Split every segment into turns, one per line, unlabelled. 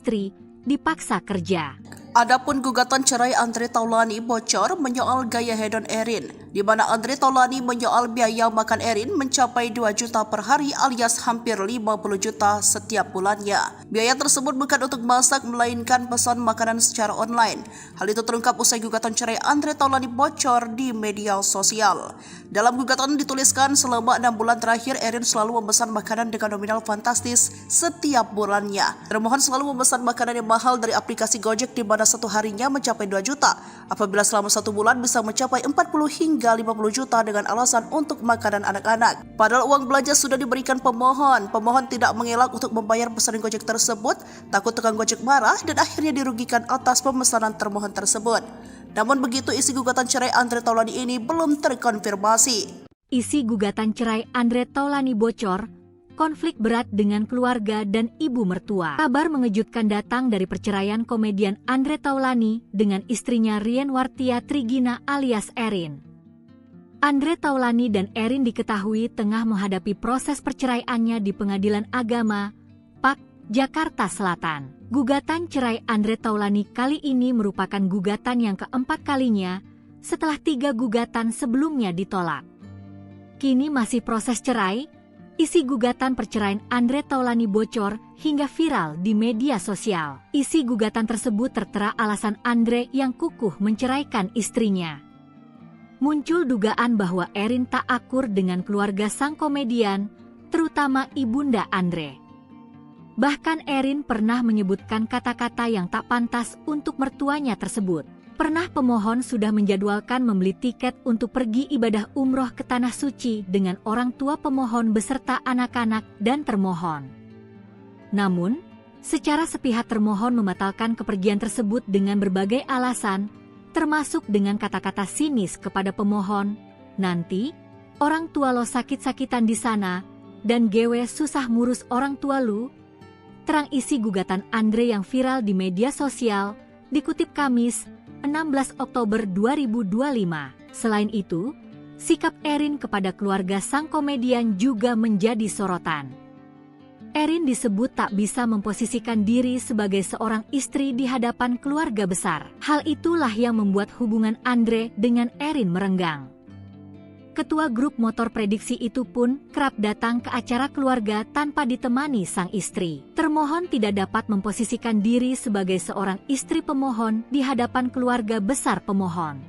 istri dipaksa kerja.
Adapun gugatan cerai Andre Taulany bocor menyoal gaya hedon Erin, di mana Andre Taulany menyoal biaya makan Erin mencapai 2 juta per hari alias hampir 50 juta setiap bulannya. Biaya tersebut bukan untuk masak melainkan pesan makanan secara online. Hal itu terungkap usai gugatan cerai Andre Taulany bocor di media sosial. Dalam gugatan dituliskan selama 6 bulan terakhir Erin selalu memesan makanan dengan nominal fantastis setiap bulannya. Termohon selalu memesan makanan yang mahal dari aplikasi Gojek di mana satu harinya mencapai 2 juta, apabila selama 1 bulan bisa mencapai 40 hingga 50 juta dengan alasan untuk makanan anak-anak. Padahal uang belanja sudah diberikan pemohon tidak mengelak untuk membayar pesanan Gojek tersebut, takut tukang Gojek marah dan akhirnya dirugikan atas pemesanan termohon tersebut. Namun begitu isi gugatan cerai Andre Taulany ini belum terkonfirmasi.
Isi gugatan cerai Andre Taulany bocor, konflik berat dengan keluarga dan ibu mertua. Kabar mengejutkan datang dari perceraian komedian Andre Taulany dengan istrinya Rien Wartia Trigina alias Erin. Andre Taulany dan Erin diketahui tengah menghadapi proses perceraiannya di Pengadilan Agama, PAK, Jakarta Selatan. Gugatan cerai Andre Taulany kali ini merupakan gugatan yang keempat kalinya setelah 3 gugatan sebelumnya ditolak. Kini masih proses cerai. Isi gugatan perceraian Andre Taulany bocor hingga viral di media sosial. Isi gugatan tersebut tertera alasan Andre yang kukuh menceraikan istrinya. Muncul dugaan bahwa Erin tak akur dengan keluarga sang komedian, terutama ibunda Andre. Bahkan Erin pernah menyebutkan kata-kata yang tak pantas untuk mertuanya tersebut. Pernah pemohon sudah menjadwalkan membeli tiket untuk pergi ibadah umroh ke Tanah Suci dengan orang tua pemohon beserta anak-anak dan termohon. Namun, secara sepihak termohon membatalkan kepergian tersebut dengan berbagai alasan, termasuk dengan kata-kata sinis kepada pemohon, "Nanti, orang tua lo sakit-sakitan di sana, dan gewe susah ngurus orang tua lu." Terang isi gugatan Andre yang viral di media sosial, dikutip Kamis, 16 Oktober 2025. Selain itu, sikap Erin kepada keluarga sang komedian juga menjadi sorotan. Erin disebut tak bisa memposisikan diri sebagai seorang istri di hadapan keluarga besar. Hal itulah yang membuat hubungan Andre dengan Erin merenggang. Ketua grup motor prediksi itu pun kerap datang ke acara keluarga tanpa ditemani sang istri. Termohon tidak dapat memposisikan diri sebagai seorang istri pemohon di hadapan keluarga besar pemohon.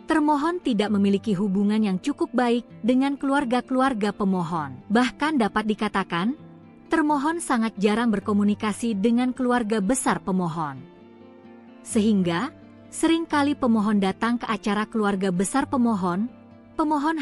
Termohon tidak memiliki hubungan yang cukup baik dengan keluarga-keluarga pemohon. Bahkan dapat dikatakan, termohon sangat jarang berkomunikasi dengan keluarga besar pemohon. Sehingga, seringkali pemohon datang ke acara keluarga besar pemohon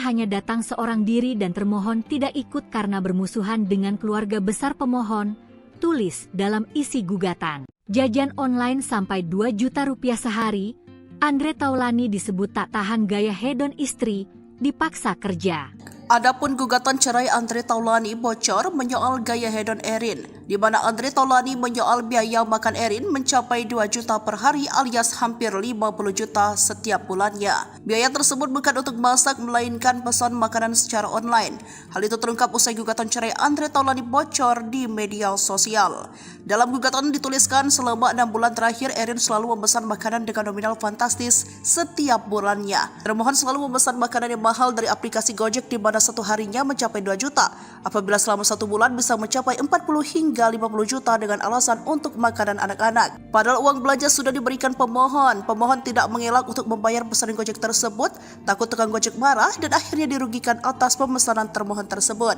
hanya datang seorang diri dan termohon tidak ikut karena bermusuhan dengan keluarga besar pemohon, tulis dalam isi gugatan. Jajan online sampai 2 juta rupiah sehari, Andre Taulany disebut tak tahan gaya hedon istri, dipaksa kerja.
Adapun gugatan cerai Andre Taulany bocor menyoal gaya hedon Erin, di mana Andre Taulany menyoal biaya makan Erin mencapai 2 juta per hari alias hampir 50 juta setiap bulannya. Biaya tersebut bukan untuk masak melainkan pesan makanan secara online. Hal itu terungkap usai gugatan cerai Andre Taulany bocor di media sosial. Dalam gugatan dituliskan selama 6 bulan terakhir Erin selalu memesan makanan dengan nominal fantastis setiap bulannya. Termohon selalu memesan makanan yang mahal dari aplikasi Gojek di mana satu harinya mencapai 2 juta, apabila selama 1 bulan bisa mencapai 40 hingga 50 juta dengan alasan untuk makanan anak-anak. Padahal uang belanja sudah diberikan pemohon tidak mengelak untuk membayar pesanan Gojek tersebut, takut tukang Gojek marah dan akhirnya dirugikan atas pemesanan termohon tersebut.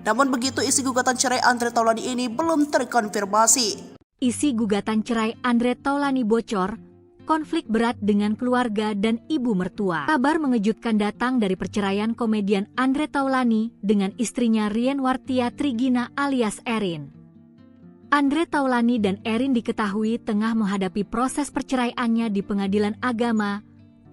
Namun begitu isi gugatan cerai Andre Taulany ini belum terkonfirmasi.
Isi gugatan cerai Andre Taulany bocor, konflik berat dengan keluarga dan ibu mertua. Kabar mengejutkan datang dari perceraian komedian Andre Taulany dengan istrinya Rien Wartia Trigina alias Erin. Andre Taulany dan Erin diketahui tengah menghadapi proses perceraiannya di Pengadilan Agama,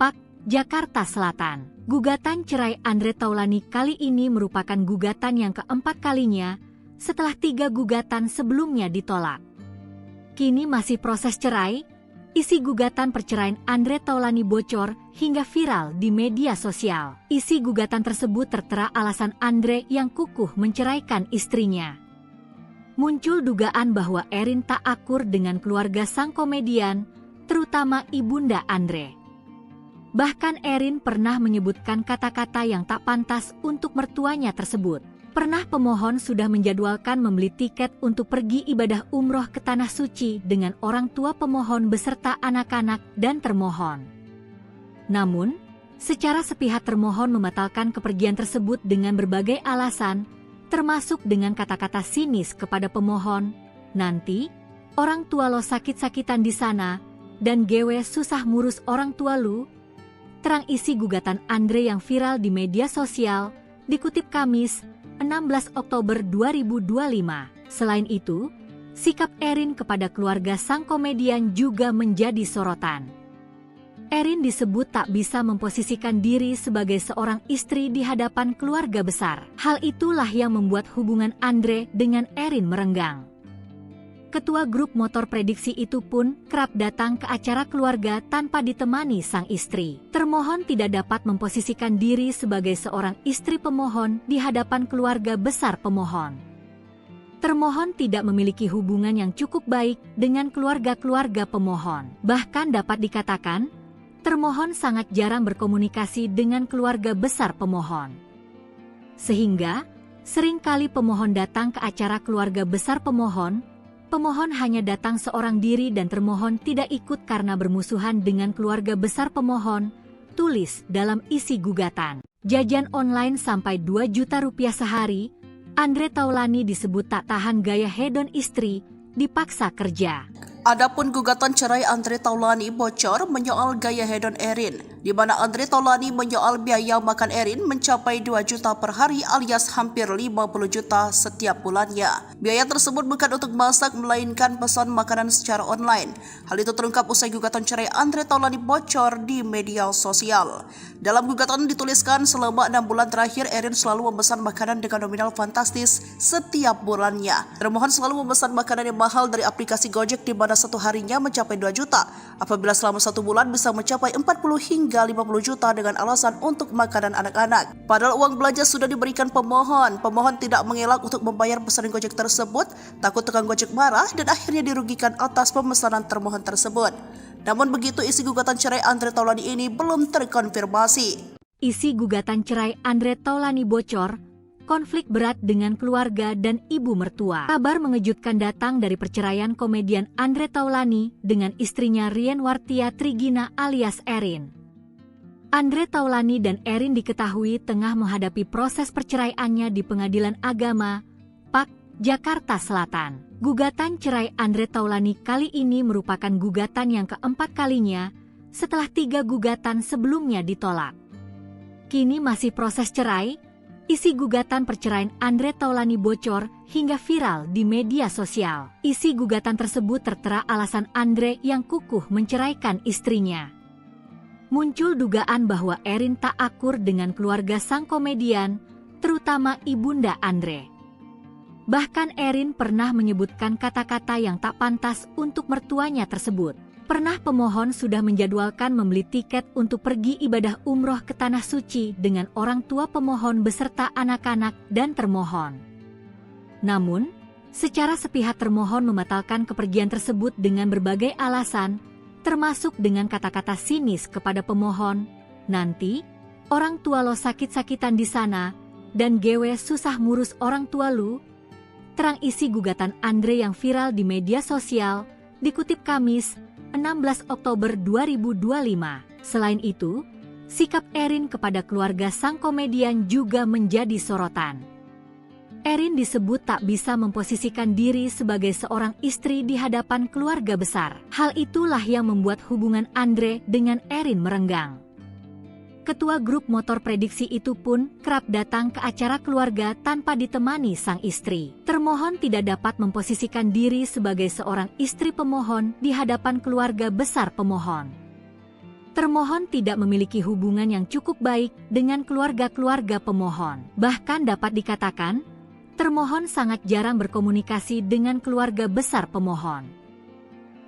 PAK, Jakarta Selatan. Gugatan cerai Andre Taulany kali ini merupakan gugatan yang keempat kalinya setelah 3 gugatan sebelumnya ditolak. Kini masih proses cerai. Isi gugatan perceraian Andre Taulany bocor hingga viral di media sosial. Isi gugatan tersebut tertera alasan Andre yang kukuh menceraikan istrinya. Muncul dugaan bahwa Erin tak akur dengan keluarga sang komedian, terutama ibunda Andre. Bahkan Erin pernah menyebutkan kata-kata yang tak pantas untuk mertuanya tersebut. Pernah pemohon sudah menjadwalkan membeli tiket untuk pergi ibadah umroh ke Tanah Suci dengan orang tua pemohon beserta anak-anak dan termohon. Namun, secara sepihak termohon membatalkan kepergian tersebut dengan berbagai alasan, termasuk dengan kata-kata sinis kepada pemohon, "Nanti, orang tua lo sakit-sakitan di sana, dan gewe susah ngurus orang tua lu." Terang isi gugatan Andre yang viral di media sosial, dikutip Kamis, 16 Oktober 2025. Selain itu, sikap Erin kepada keluarga sang komedian juga menjadi sorotan. Erin disebut tak bisa memposisikan diri sebagai seorang istri di hadapan keluarga besar. Hal itulah yang membuat hubungan Andre dengan Erin merenggang. Ketua grup motor prediksi itu pun kerap datang ke acara keluarga tanpa ditemani sang istri. Termohon tidak dapat memposisikan diri sebagai seorang istri pemohon di hadapan keluarga besar pemohon. Termohon tidak memiliki hubungan yang cukup baik dengan keluarga-keluarga pemohon. Bahkan dapat dikatakan, termohon sangat jarang berkomunikasi dengan keluarga besar pemohon. Sehingga, seringkali pemohon datang ke acara keluarga besar pemohon hanya datang seorang diri dan termohon tidak ikut karena bermusuhan dengan keluarga besar pemohon, tulis dalam isi gugatan. Jajan online sampai 2 juta rupiah sehari, Andre Taulani disebut tak tahan gaya hedon istri, dipaksa kerja.
Adapun gugatan cerai Andre Taulani bocor menyoal gaya hedon Erin, di mana Andre Taulani menyoal biaya makan Erin mencapai 2 juta per hari alias hampir 50 juta setiap bulannya. Biaya tersebut bukan untuk masak melainkan pesan makanan secara online. Hal itu terungkap usai gugatan cerai Andre Taulani bocor di media sosial. Dalam gugatan dituliskan selama 6 bulan terakhir Erin selalu memesan makanan dengan nominal fantastis setiap bulannya. Termohon selalu memesan makanan yang mahal dari aplikasi Gojek di mana satu harinya mencapai 2 juta. Apabila selama 1 bulan bisa mencapai 40 hingga 50 juta dengan alasan untuk makanan anak-anak. Padahal uang belanja sudah diberikan pemohon. Pemohon tidak mengelak untuk membayar pesanan Gojek tersebut, takut tukang Gojek marah dan akhirnya dirugikan atas pemesanan termohon tersebut. Namun begitu isi gugatan cerai Andre Taulani ini belum terkonfirmasi.
Isi gugatan cerai Andre Taulani bocor, konflik berat dengan keluarga dan ibu mertua. Kabar mengejutkan datang dari perceraian komedian Andre Taulani dengan istrinya Rien Wartia Trigina alias Erin. Andre Taulani dan Erin diketahui tengah menghadapi proses perceraiannya di Pengadilan Agama, PAK, Jakarta Selatan. Gugatan cerai Andre Taulani kali ini merupakan gugatan yang keempat kalinya setelah 3 gugatan sebelumnya ditolak. Kini masih proses cerai. Isi gugatan perceraian Andre Taulani bocor hingga viral di media sosial. Isi gugatan tersebut tertera alasan Andre yang kukuh menceraikan istrinya. Muncul dugaan bahwa Erin tak akur dengan keluarga sang komedian, terutama ibunda Andre. Bahkan Erin pernah menyebutkan kata-kata yang tak pantas untuk mertuanya tersebut. Pernah pemohon sudah menjadwalkan membeli tiket untuk pergi ibadah umroh ke Tanah Suci dengan orang tua pemohon beserta anak-anak dan termohon. Namun, secara sepihak termohon membatalkan kepergian tersebut dengan berbagai alasan, termasuk dengan kata-kata sinis kepada pemohon, "Nanti, orang tua lo sakit-sakitan di sana, dan gewe susah ngurus orang tua lu." Terang isi gugatan Andre yang viral di media sosial, dikutip Kamis, 16 Oktober 2025. Selain itu, sikap Erin kepada keluarga sang komedian juga menjadi sorotan. Erin disebut tak bisa memposisikan diri sebagai seorang istri di hadapan keluarga besar. Hal itulah yang membuat hubungan Andre dengan Erin merenggang. Ketua grup motor prediksi itu pun kerap datang ke acara keluarga tanpa ditemani sang istri. Termohon tidak dapat memposisikan diri sebagai seorang istri pemohon di hadapan keluarga besar pemohon. Termohon tidak memiliki hubungan yang cukup baik dengan keluarga-keluarga pemohon. Bahkan dapat dikatakan, termohon sangat jarang berkomunikasi dengan keluarga besar pemohon.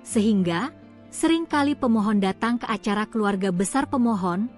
Sehingga, seringkali pemohon datang ke acara keluarga besar pemohon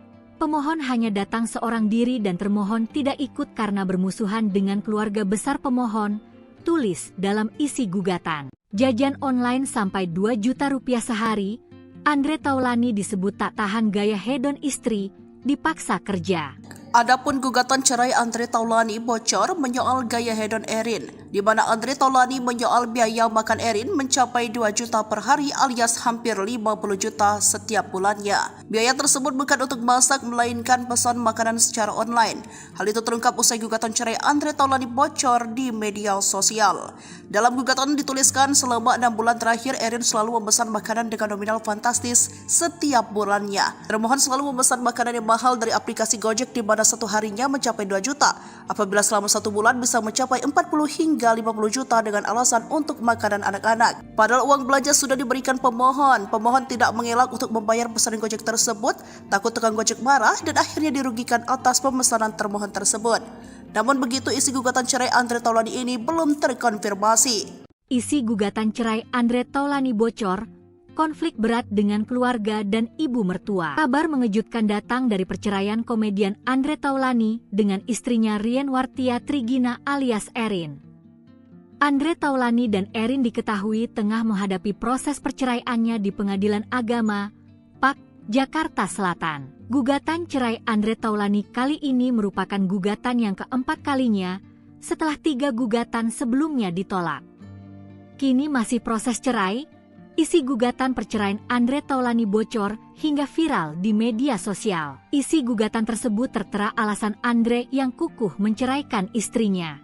hanya datang seorang diri dan termohon tidak ikut karena bermusuhan dengan keluarga besar pemohon, tulis dalam isi gugatan. Jajan online sampai 2 juta rupiah sehari, Andre Taulani disebut tak tahan gaya hedon istri, dipaksa kerja.
Adapun gugatan cerai Andre Taulani bocor menyoal gaya hedon Erin, di mana Andre Taulani menyoal biaya makan Erin mencapai 2 juta per hari alias hampir 50 juta setiap bulannya. Biaya tersebut bukan untuk masak melainkan pesan makanan secara online. Hal itu terungkap usai gugatan cerai Andre Taulani bocor di media sosial. Dalam gugatan dituliskan selama 6 bulan terakhir Erin selalu memesan makanan dengan nominal fantastis setiap bulannya. Termohon selalu memesan makanan yang mahal dari aplikasi Gojek di mana satu harinya mencapai 2 juta, apabila selama 1 bulan bisa mencapai 40 hingga 50 juta dengan alasan untuk makanan anak-anak. Padahal uang belanja sudah diberikan pemohon tidak mengelak untuk membayar pesanan Gojek tersebut, takut tukang Gojek marah dan akhirnya dirugikan atas pemesanan termohon tersebut. Namun begitu isi gugatan cerai Andre Taulani ini belum terkonfirmasi.
Isi gugatan cerai Andre Taulani bocor, konflik berat dengan keluarga dan ibu mertua. Kabar mengejutkan datang dari perceraian komedian Andre Taulani dengan istrinya Rien Wartia Trigina alias Erin. Andre Taulani dan Erin diketahui tengah menghadapi proses perceraiannya di Pengadilan Agama, PAK, Jakarta Selatan. Gugatan cerai Andre Taulani kali ini merupakan gugatan yang keempat kalinya setelah 3 gugatan sebelumnya ditolak. Kini masih proses cerai. Isi gugatan perceraian Andre Taulani bocor hingga viral di media sosial. Isi gugatan tersebut tertera alasan Andre yang kukuh menceraikan istrinya.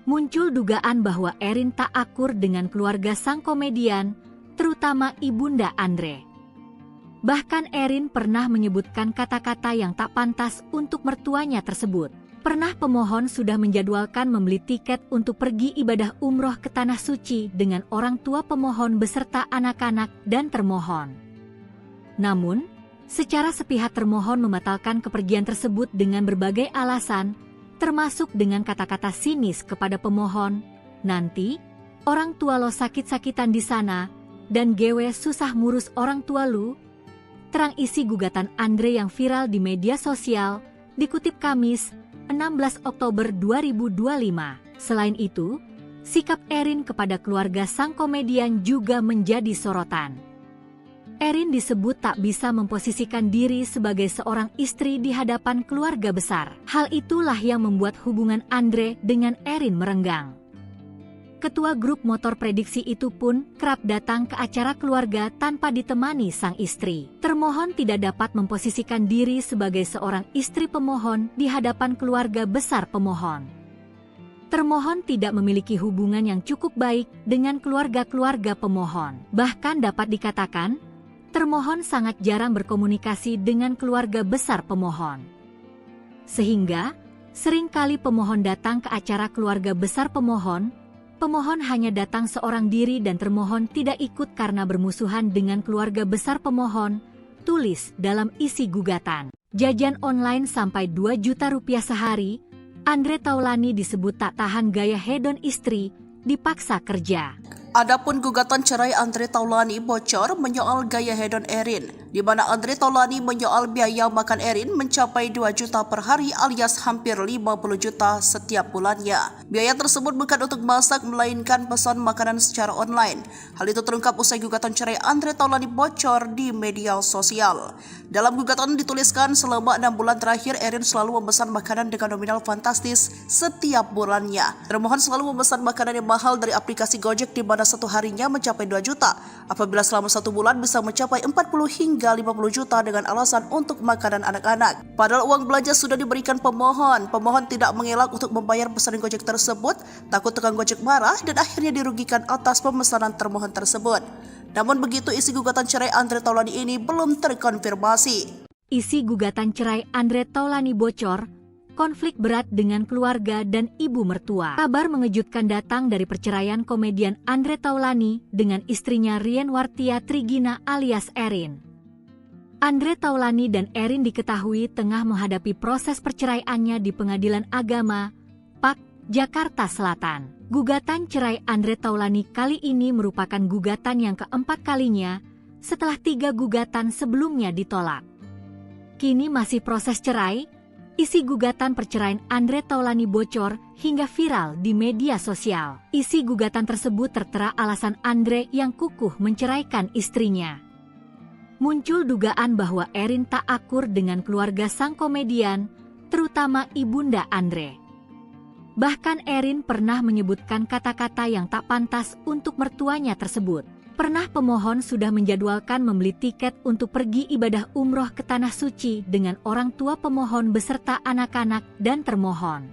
Muncul dugaan bahwa Erin tak akur dengan keluarga sang komedian, terutama ibunda Andre. Bahkan Erin pernah menyebutkan kata-kata yang tak pantas untuk mertuanya tersebut. Pernah pemohon sudah menjadwalkan membeli tiket untuk pergi ibadah umroh ke Tanah Suci dengan orang tua pemohon beserta anak-anak dan termohon. Namun, secara sepihak termohon membatalkan kepergian tersebut dengan berbagai alasan, termasuk dengan kata-kata sinis kepada pemohon, "Nanti, orang tua lo sakit-sakitan di sana, dan gewe susah ngurus orang tua lu." Terang isi gugatan Andre yang viral di media sosial, dikutip Kamis, 16 Oktober 2025. Selain itu, sikap Erin kepada keluarga sang komedian juga menjadi sorotan. Erin disebut tak bisa memposisikan diri sebagai seorang istri di hadapan keluarga besar. Hal itulah yang membuat hubungan Andre dengan Erin merenggang. Ketua grup motor prediksi itu pun kerap datang ke acara keluarga tanpa ditemani sang istri. Termohon tidak dapat memposisikan diri sebagai seorang istri pemohon di hadapan keluarga besar pemohon. Termohon tidak memiliki hubungan yang cukup baik dengan keluarga-keluarga pemohon. Bahkan dapat dikatakan, termohon sangat jarang berkomunikasi dengan keluarga besar pemohon. Sehingga, seringkali pemohon datang ke acara keluarga besar pemohon hanya datang seorang diri dan termohon tidak ikut karena bermusuhan dengan keluarga besar pemohon, tulis dalam isi gugatan. Jajan online sampai 2 juta rupiah sehari, Andre Taulani disebut tak tahan gaya hedon istri, dipaksa kerja.
Adapun gugatan cerai Andre Taulani bocor menyoal gaya hedon Erin, di mana Andre Taulani menyoal biaya makan Erin mencapai 2 juta per hari alias hampir 50 juta setiap bulannya. Biaya tersebut bukan untuk masak melainkan pesan makanan secara online. Hal itu terungkap usai gugatan cerai Andre Taulani bocor di media sosial. Dalam gugatan dituliskan selama 6 bulan terakhir Erin selalu memesan makanan dengan nominal fantastis setiap bulannya. Termohon selalu memesan makanan yang mahal dari aplikasi Gojek di mana satu harinya mencapai 2 juta, apabila selama 1 bulan bisa mencapai 40 hingga 50 juta dengan alasan untuk makanan anak-anak. Padahal uang belanja sudah diberikan pemohon tidak mengelak untuk membayar pesanan Gojek tersebut, takut tukang Gojek marah dan akhirnya dirugikan atas pemesanan termohon tersebut. Namun begitu isi gugatan cerai Andre Taulani ini belum terkonfirmasi.
Isi gugatan cerai Andre Taulani bocor, konflik berat dengan keluarga dan ibu mertua. Kabar mengejutkan datang dari perceraian komedian Andre Taulani dengan istrinya Rien Wartia Trigina alias Erin. Andre Taulani dan Erin diketahui tengah menghadapi proses perceraiannya di Pengadilan Agama, PAK, Jakarta Selatan. Gugatan cerai Andre Taulani kali ini merupakan gugatan yang keempat kalinya setelah 3 gugatan sebelumnya ditolak. Kini masih proses cerai. Isi gugatan perceraian Andre Taulani bocor hingga viral di media sosial. Isi gugatan tersebut tertera alasan Andre yang kukuh menceraikan istrinya. Muncul dugaan bahwa Erin tak akur dengan keluarga sang komedian, terutama ibunda Andre. Bahkan Erin pernah menyebutkan kata-kata yang tak pantas untuk mertuanya tersebut. Pernah pemohon sudah menjadwalkan membeli tiket untuk pergi ibadah umroh ke Tanah Suci dengan orang tua pemohon beserta anak-anak dan termohon.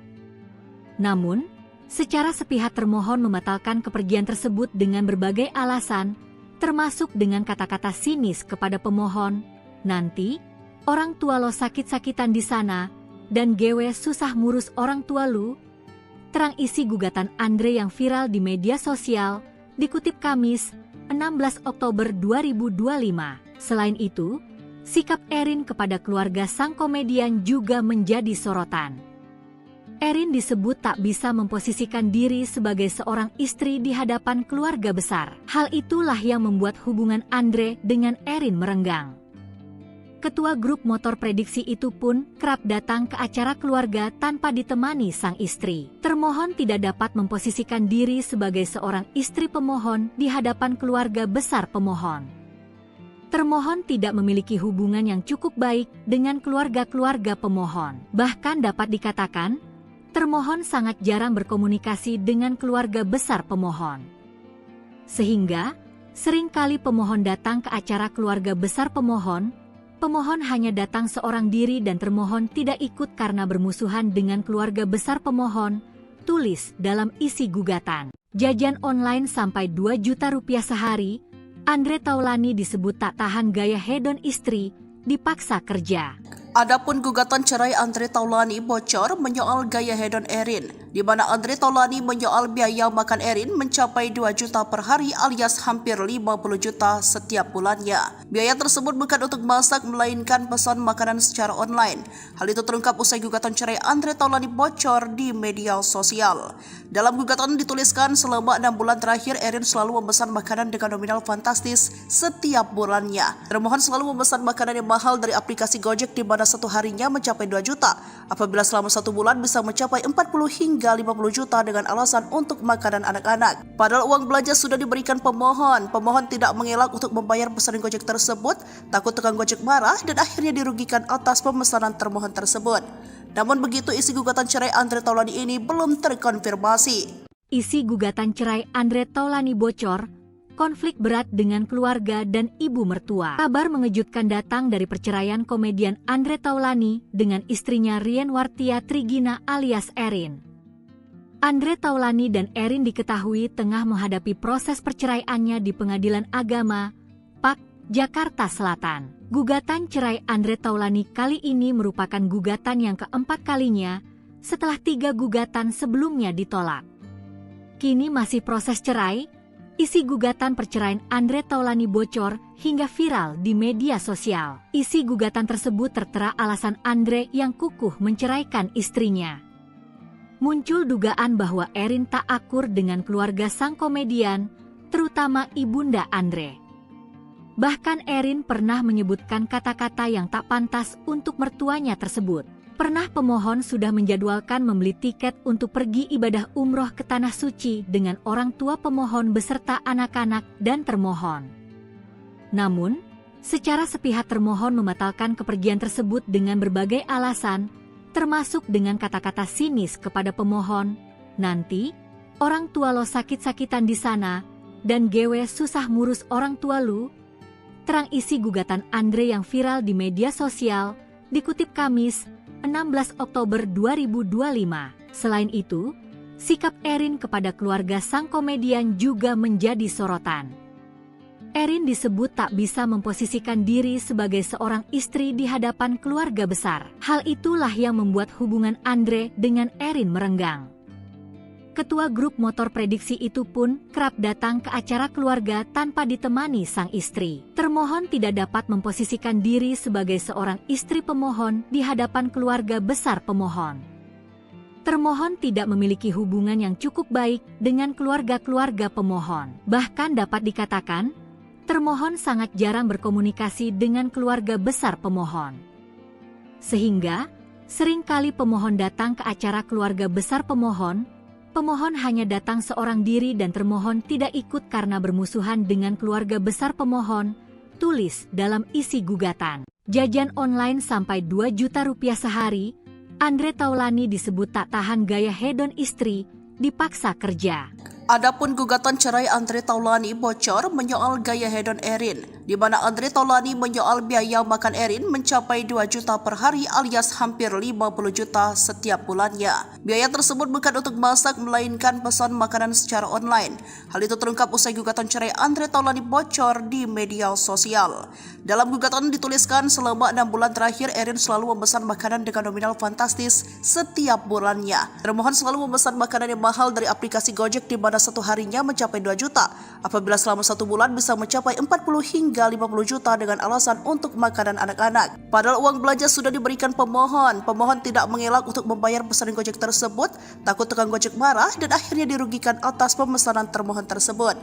Namun, secara sepihak termohon membatalkan kepergian tersebut dengan berbagai alasan, termasuk dengan kata-kata sinis kepada pemohon, "Nanti, orang tua lo sakit-sakitan di sana, dan gewe susah ngurus orang tua lu." Terang isi gugatan Andre yang viral di media sosial, dikutip Kamis, 16 Oktober 2025. Selain itu, sikap Erin kepada keluarga sang komedian juga menjadi sorotan. Erin disebut tak bisa memposisikan diri sebagai seorang istri di hadapan keluarga besar. Hal itulah yang membuat hubungan Andre dengan Erin merenggang. Ketua grup motor prediksi itu pun kerap datang ke acara keluarga tanpa ditemani sang istri. Termohon tidak dapat memposisikan diri sebagai seorang istri pemohon di hadapan keluarga besar pemohon. Termohon tidak memiliki hubungan yang cukup baik dengan keluarga-keluarga pemohon. Bahkan dapat dikatakan, termohon sangat jarang berkomunikasi dengan keluarga besar pemohon. Sehingga, seringkali pemohon datang ke acara keluarga besar pemohon hanya datang seorang diri dan termohon tidak ikut karena bermusuhan dengan keluarga besar pemohon, tulis dalam isi gugatan. Jajan online sampai 2 juta rupiah sehari, Andre Taulani disebut tak tahan gaya hedon istri, dipaksa kerja.
Adapun gugatan cerai Andre Taulani bocor menyoal gaya hedon Erin, di mana Andre Taulani menyoal biaya makan Erin mencapai 2 juta per hari alias hampir 50 juta setiap bulannya. Biaya tersebut bukan untuk masak melainkan pesan makanan secara online. Hal itu terungkap usai gugatan cerai Andre Taulani bocor di media sosial. Dalam gugatan dituliskan selama 6 bulan terakhir Erin selalu memesan makanan dengan nominal fantastis setiap bulannya. Termohon selalu memesan makanan yang mahal dari aplikasi Gojek di mana satu harinya mencapai 2 juta. Apabila selama 1 bulan bisa mencapai 40 hingga 50 juta dengan alasan untuk makanan anak-anak. Padahal uang belanja sudah diberikan pemohon. Pemohon tidak mengelak untuk membayar pesanan Gojek tersebut, takut tukang Gojek marah dan akhirnya dirugikan atas pemesanan termohon tersebut. Namun begitu isi gugatan cerai Andre Taulani ini belum terkonfirmasi.
Isi gugatan cerai Andre Taulani bocor, konflik berat dengan keluarga dan ibu mertua. Kabar mengejutkan datang dari perceraian komedian Andre Taulani dengan istrinya Rien Wartia Trigina alias Erin. Andre Taulani dan Erin diketahui tengah menghadapi proses perceraiannya di Pengadilan Agama, PAK, Jakarta Selatan. Gugatan cerai Andre Taulani kali ini merupakan gugatan yang keempat kalinya setelah 3 gugatan sebelumnya ditolak. Kini masih proses cerai. Isi gugatan perceraian Andre Taulani bocor hingga viral di media sosial. Isi gugatan tersebut tertera alasan Andre yang kukuh menceraikan istrinya. Muncul dugaan bahwa Erin tak akur dengan keluarga sang komedian, terutama ibunda Andre. Bahkan Erin pernah menyebutkan kata-kata yang tak pantas untuk mertuanya tersebut. Pernah pemohon sudah menjadwalkan membeli tiket untuk pergi ibadah umroh ke Tanah Suci dengan orang tua pemohon beserta anak-anak dan termohon. Namun, secara sepihak termohon membatalkan kepergian tersebut dengan berbagai alasan, termasuk dengan kata-kata sinis kepada pemohon, "Nanti, orang tua lo sakit-sakitan di sana, dan gewe susah ngurus orang tua lu." Terang isi gugatan Andre yang viral di media sosial, dikutip Kamis, 16 Oktober 2025. Selain itu, sikap Erin kepada keluarga sang komedian juga menjadi sorotan. Erin disebut tak bisa memposisikan diri sebagai seorang istri di hadapan keluarga besar. Hal itulah yang membuat hubungan Andre dengan Erin merenggang. Ketua grup motor prediksi itu pun kerap datang ke acara keluarga tanpa ditemani sang istri. Termohon tidak dapat memposisikan diri sebagai seorang istri pemohon di hadapan keluarga besar pemohon. Termohon tidak memiliki hubungan yang cukup baik dengan keluarga-keluarga pemohon. Bahkan dapat dikatakan, termohon sangat jarang berkomunikasi dengan keluarga besar pemohon. Sehingga, Seringkali pemohon datang ke acara keluarga besar pemohon hanya datang seorang diri dan termohon tidak ikut karena bermusuhan dengan keluarga besar pemohon, tulis dalam isi gugatan. Jajan online sampai 2 juta rupiah sehari, Andre Taulani disebut tak tahan gaya hedon istri, dipaksa kerja.
Adapun gugatan cerai Andre Taulani bocor menyoal gaya hedon Erin, di mana Andre Taulani menyoal biaya makan Erin mencapai 2 juta per hari alias hampir 50 juta setiap bulannya. Biaya tersebut bukan untuk masak melainkan pesan makanan secara online. Hal itu terungkap usai gugatan cerai Andre Taulani bocor di media sosial. Dalam gugatan dituliskan selama 6 bulan terakhir Erin selalu memesan makanan dengan nominal fantastis setiap bulannya. Termohon selalu memesan makanan yang mahal dari aplikasi Gojek di mana satu harinya mencapai 2 juta, apabila selama 1 bulan bisa mencapai 40 hingga 50 juta dengan alasan untuk makanan anak-anak. Padahal uang belanja sudah diberikan pemohon tidak mengelak untuk membayar pesanan Gojek tersebut, takut tukang Gojek marah dan akhirnya dirugikan atas pemesanan termohon tersebut.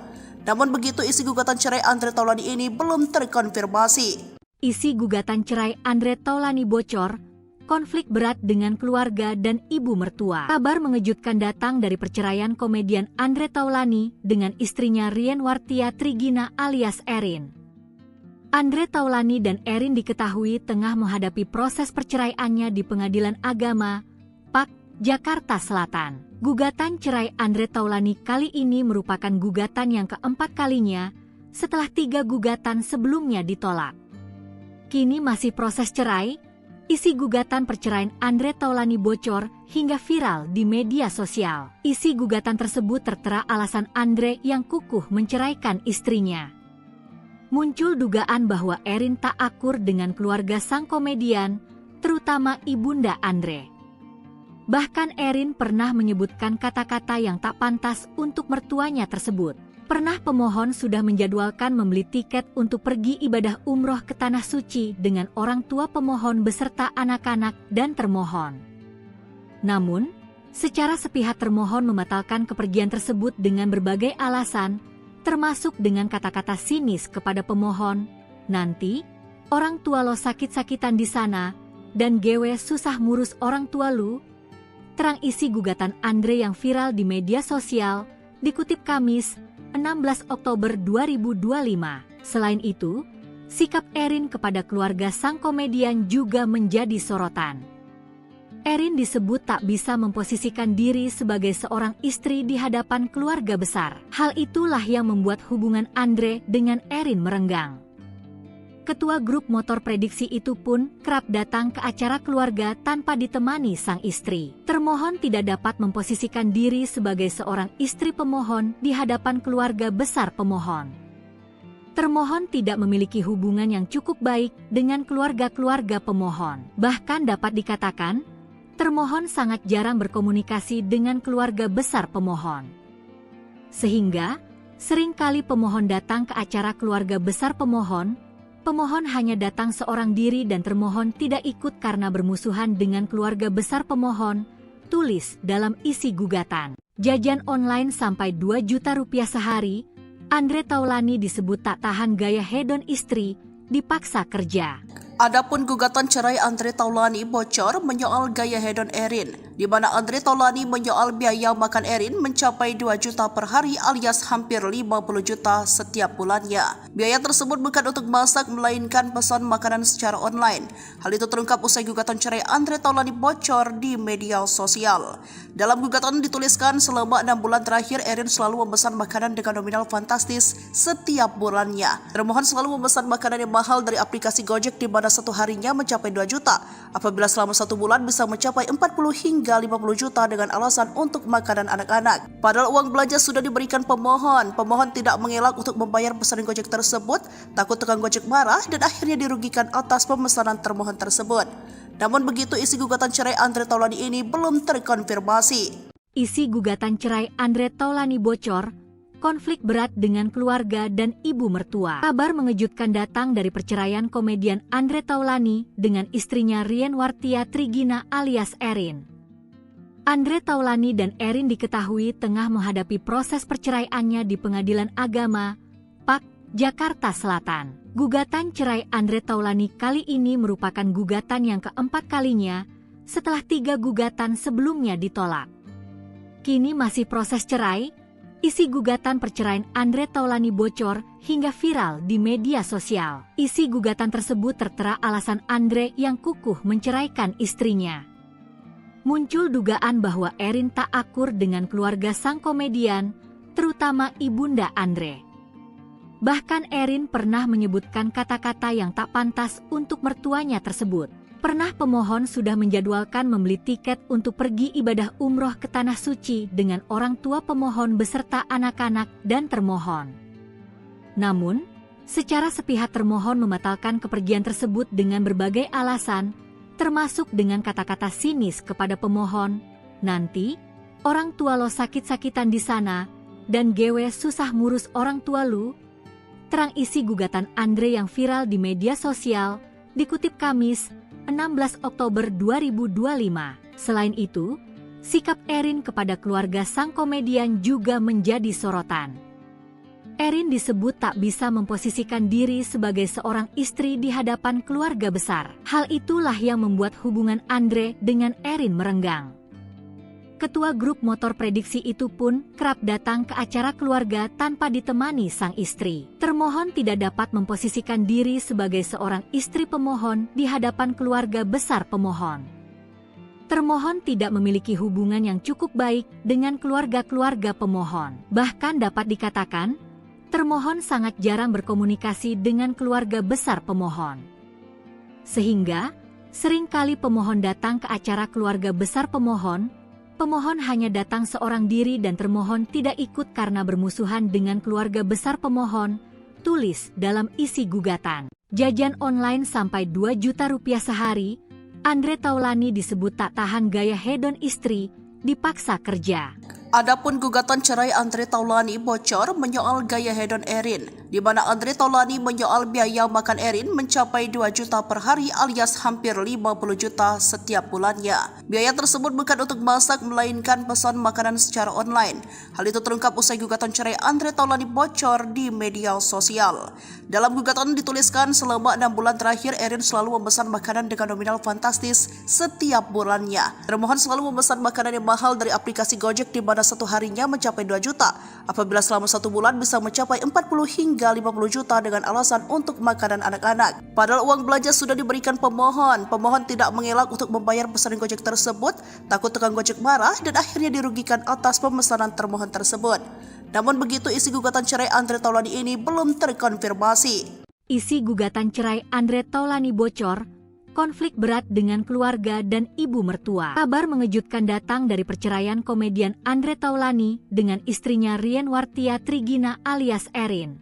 Namun begitu isi gugatan cerai Andre Taulani ini belum terkonfirmasi.
Isi gugatan cerai Andre Taulani bocor, konflik berat dengan keluarga dan ibu mertua. Kabar mengejutkan datang dari perceraian komedian Andre Taulani dengan istrinya Rien Wartia Trigina alias Erin. Andre Taulani dan Erin diketahui tengah menghadapi proses perceraiannya di Pengadilan Agama, PAK, Jakarta Selatan. Gugatan cerai Andre Taulani kali ini merupakan gugatan yang keempat kalinya setelah 3 gugatan sebelumnya ditolak. Kini masih proses cerai. Isi gugatan perceraian Andre Taulani bocor hingga viral di media sosial. Isi gugatan tersebut tertera alasan Andre yang kukuh menceraikan istrinya. Muncul dugaan bahwa Erin tak akur dengan keluarga sang komedian, terutama ibunda Andre. Bahkan Erin pernah menyebutkan kata-kata yang tak pantas untuk mertuanya tersebut. Pernah pemohon sudah menjadwalkan membeli tiket untuk pergi ibadah umroh ke Tanah Suci dengan orang tua pemohon beserta anak-anak dan termohon. Namun, secara sepihak termohon membatalkan kepergian tersebut dengan berbagai alasan, termasuk dengan kata-kata sinis kepada pemohon, "Nanti, orang tua lo sakit-sakitan di sana, dan gewe susah ngurus orang tua lu." Terang isi gugatan Andre yang viral di media sosial, dikutip Kamis, 16 Oktober 2025. Selain itu, sikap Erin kepada keluarga sang komedian juga menjadi sorotan. Erin disebut tak bisa memposisikan diri sebagai seorang istri di hadapan keluarga besar. Hal itulah yang membuat hubungan Andre dengan Erin merenggang. Ketua grup motor prediksi itu pun kerap datang ke acara keluarga tanpa ditemani sang istri. Termohon tidak dapat memposisikan diri sebagai seorang istri pemohon di hadapan keluarga besar pemohon. Termohon tidak memiliki hubungan yang cukup baik dengan keluarga-keluarga pemohon. Bahkan dapat dikatakan, termohon sangat jarang berkomunikasi dengan keluarga besar pemohon. Sehingga, seringkali pemohon datang ke acara keluarga besar pemohon hanya datang seorang diri dan termohon tidak ikut karena bermusuhan dengan keluarga besar pemohon, tulis dalam isi gugatan. Jajan online sampai 2 juta rupiah sehari, Andre Taulani disebut tak tahan gaya hedon istri, dipaksa kerja.
Adapun gugatan cerai Andre Taulani bocor menyoal gaya hedon Erin, di mana Andre Taulani menyoal biaya makan Erin mencapai 2 juta per hari alias hampir 50 juta setiap bulannya. Biaya tersebut bukan untuk masak melainkan pesan makanan secara online. Hal itu terungkap usai gugatan cerai Andre Taulani bocor di media sosial. Dalam gugatan dituliskan selama 6 bulan terakhir Erin selalu memesan makanan dengan nominal fantastis setiap bulannya. Termohon selalu memesan makanan yang mahal dari aplikasi Gojek di mana satu harinya mencapai 2 juta, apabila selama 1 bulan bisa mencapai 40 hingga 50 juta dengan alasan untuk makanan anak-anak. Padahal uang belanja sudah diberikan pemohon tidak mengelak untuk membayar pesanan Gojek tersebut, takut tukang Gojek marah dan akhirnya dirugikan atas pemesanan termohon tersebut. Namun begitu isi gugatan cerai Andre Taulani ini belum terkonfirmasi.
Isi gugatan cerai Andre Taulani bocor, konflik berat dengan keluarga dan ibu mertua. Kabar mengejutkan datang dari perceraian komedian Andre Taulani dengan istrinya Rien Wartia Trigina alias Erin. Andre Taulani dan Erin diketahui tengah menghadapi proses perceraiannya di Pengadilan Agama, PAK, Jakarta Selatan. Gugatan cerai Andre Taulani kali ini merupakan gugatan yang keempat kalinya setelah 3 gugatan sebelumnya ditolak. Kini masih proses cerai, isi gugatan perceraian Andre Taulani bocor hingga viral di media sosial. Isi gugatan tersebut tertera alasan Andre yang kukuh menceraikan istrinya. Muncul dugaan bahwa Erin tak akur dengan keluarga sang komedian, terutama ibunda Andre. Bahkan Erin pernah menyebutkan kata-kata yang tak pantas untuk mertuanya tersebut. Pernah pemohon sudah menjadwalkan membeli tiket untuk pergi ibadah umroh ke Tanah Suci dengan orang tua pemohon beserta anak-anak dan termohon. Namun, secara sepihak termohon membatalkan kepergian tersebut dengan berbagai alasan, termasuk dengan kata-kata sinis kepada pemohon, "Nanti, orang tua lo sakit-sakitan di sana, dan gewe susah ngurus orang tua lu." Terang isi gugatan Andre yang viral di media sosial, dikutip Kamis, 16 Oktober 2025. Selain itu, sikap Erin kepada keluarga sang komedian juga menjadi sorotan. Erin disebut tak bisa memposisikan diri sebagai seorang istri di hadapan keluarga besar. Hal itulah yang membuat hubungan Andre dengan Erin merenggang. Ketua grup motor prediksi itu pun kerap datang ke acara keluarga tanpa ditemani sang istri. Termohon tidak dapat memposisikan diri sebagai seorang istri pemohon di hadapan keluarga besar pemohon. Termohon tidak memiliki hubungan yang cukup baik dengan keluarga-keluarga pemohon. Bahkan dapat dikatakan, termohon sangat jarang berkomunikasi dengan keluarga besar pemohon. Sehingga, seringkali pemohon datang ke acara keluarga besar pemohon hanya datang seorang diri dan termohon tidak ikut karena bermusuhan dengan keluarga besar pemohon, tulis dalam isi gugatan. Jajan online sampai 2 juta rupiah sehari, Andre Taulani disebut tak tahan gaya hedon istri, dipaksa kerja.
Adapun gugatan cerai Andre Taulani bocor menyoal gaya hedon Erin, di mana Andre Taulani menyoal biaya makan Erin mencapai 2 juta per hari alias hampir 50 juta setiap bulannya. Biaya tersebut bukan untuk masak melainkan pesan makanan secara online. Hal itu terungkap usai gugatan cerai Andre Taulani bocor di media sosial. Dalam gugatan dituliskan selama 6 bulan terakhir Erin selalu memesan makanan dengan nominal fantastis setiap bulannya. Termohon selalu memesan makanan yang mahal dari aplikasi Gojek di mana satu harinya mencapai 2 juta. Apabila selama 1 bulan bisa mencapai 40 hingga 50 juta dengan alasan untuk makanan anak-anak. Padahal uang belanja sudah diberikan pemohon. Pemohon tidak mengelak untuk membayar pesanan Gojek tersebut, takut tukang Gojek marah dan akhirnya dirugikan atas pemesanan termohon tersebut. Namun begitu isi gugatan cerai Andre Taulani ini belum terkonfirmasi.
Isi gugatan cerai Andre Taulani bocor, konflik berat dengan keluarga dan ibu mertua. Kabar mengejutkan datang dari perceraian komedian Andre Taulani dengan istrinya Rienwartia Trigina alias Erin.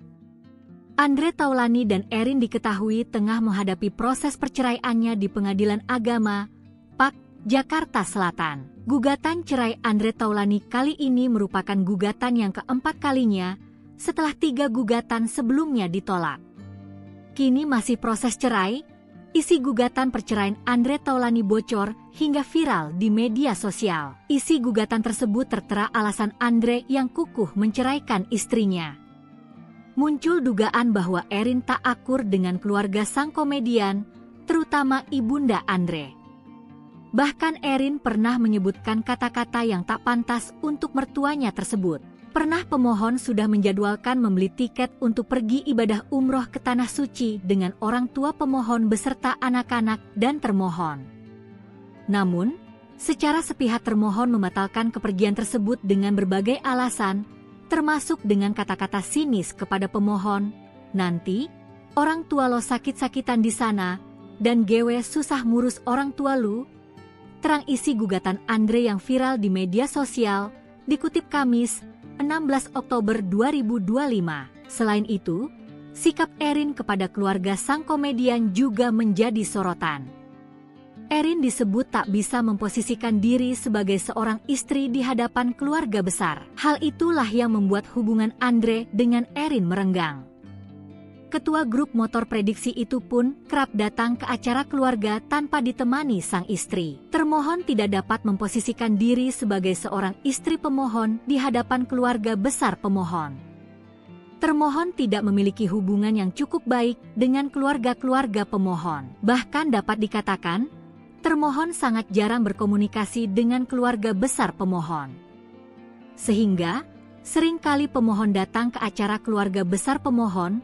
Andre Taulani dan Erin diketahui tengah menghadapi proses perceraiannya di Pengadilan Agama, PAK, Jakarta Selatan. Gugatan cerai Andre Taulani kali ini merupakan gugatan yang keempat kalinya setelah 3 gugatan sebelumnya ditolak. Kini masih proses cerai, isi gugatan perceraian Andre Taulani bocor hingga viral di media sosial. Isi gugatan tersebut tertera alasan Andre yang kukuh menceraikan istrinya. Muncul dugaan bahwa Erin tak akur dengan keluarga sang komedian, terutama ibunda Andre. Bahkan Erin pernah menyebutkan kata-kata yang tak pantas untuk mertuanya tersebut. Pernah pemohon sudah menjadwalkan membeli tiket untuk pergi ibadah umroh ke Tanah Suci dengan orang tua pemohon beserta anak-anak dan termohon. Namun, secara sepihak termohon membatalkan kepergian tersebut dengan berbagai alasan, termasuk dengan kata-kata sinis kepada pemohon, "Nanti, orang tua lo sakit-sakitan di sana, dan gewe susah ngurus orang tua lu." Terang isi gugatan Andre yang viral di media sosial, dikutip Kamis, 16 Oktober 2025. Selain itu, sikap Erin kepada keluarga sang komedian juga menjadi sorotan. Erin disebut tak bisa memposisikan diri sebagai seorang istri di hadapan keluarga besar. Hal itulah yang membuat hubungan Andre dengan Erin merenggang. Ketua grup motor prediksi itu pun kerap datang ke acara keluarga tanpa ditemani sang istri. Termohon tidak dapat memposisikan diri sebagai seorang istri pemohon di hadapan keluarga besar pemohon. Termohon tidak memiliki hubungan yang cukup baik dengan keluarga-keluarga pemohon. Bahkan dapat dikatakan, termohon sangat jarang berkomunikasi dengan keluarga besar pemohon. Sehingga, seringkali pemohon datang ke acara keluarga besar pemohon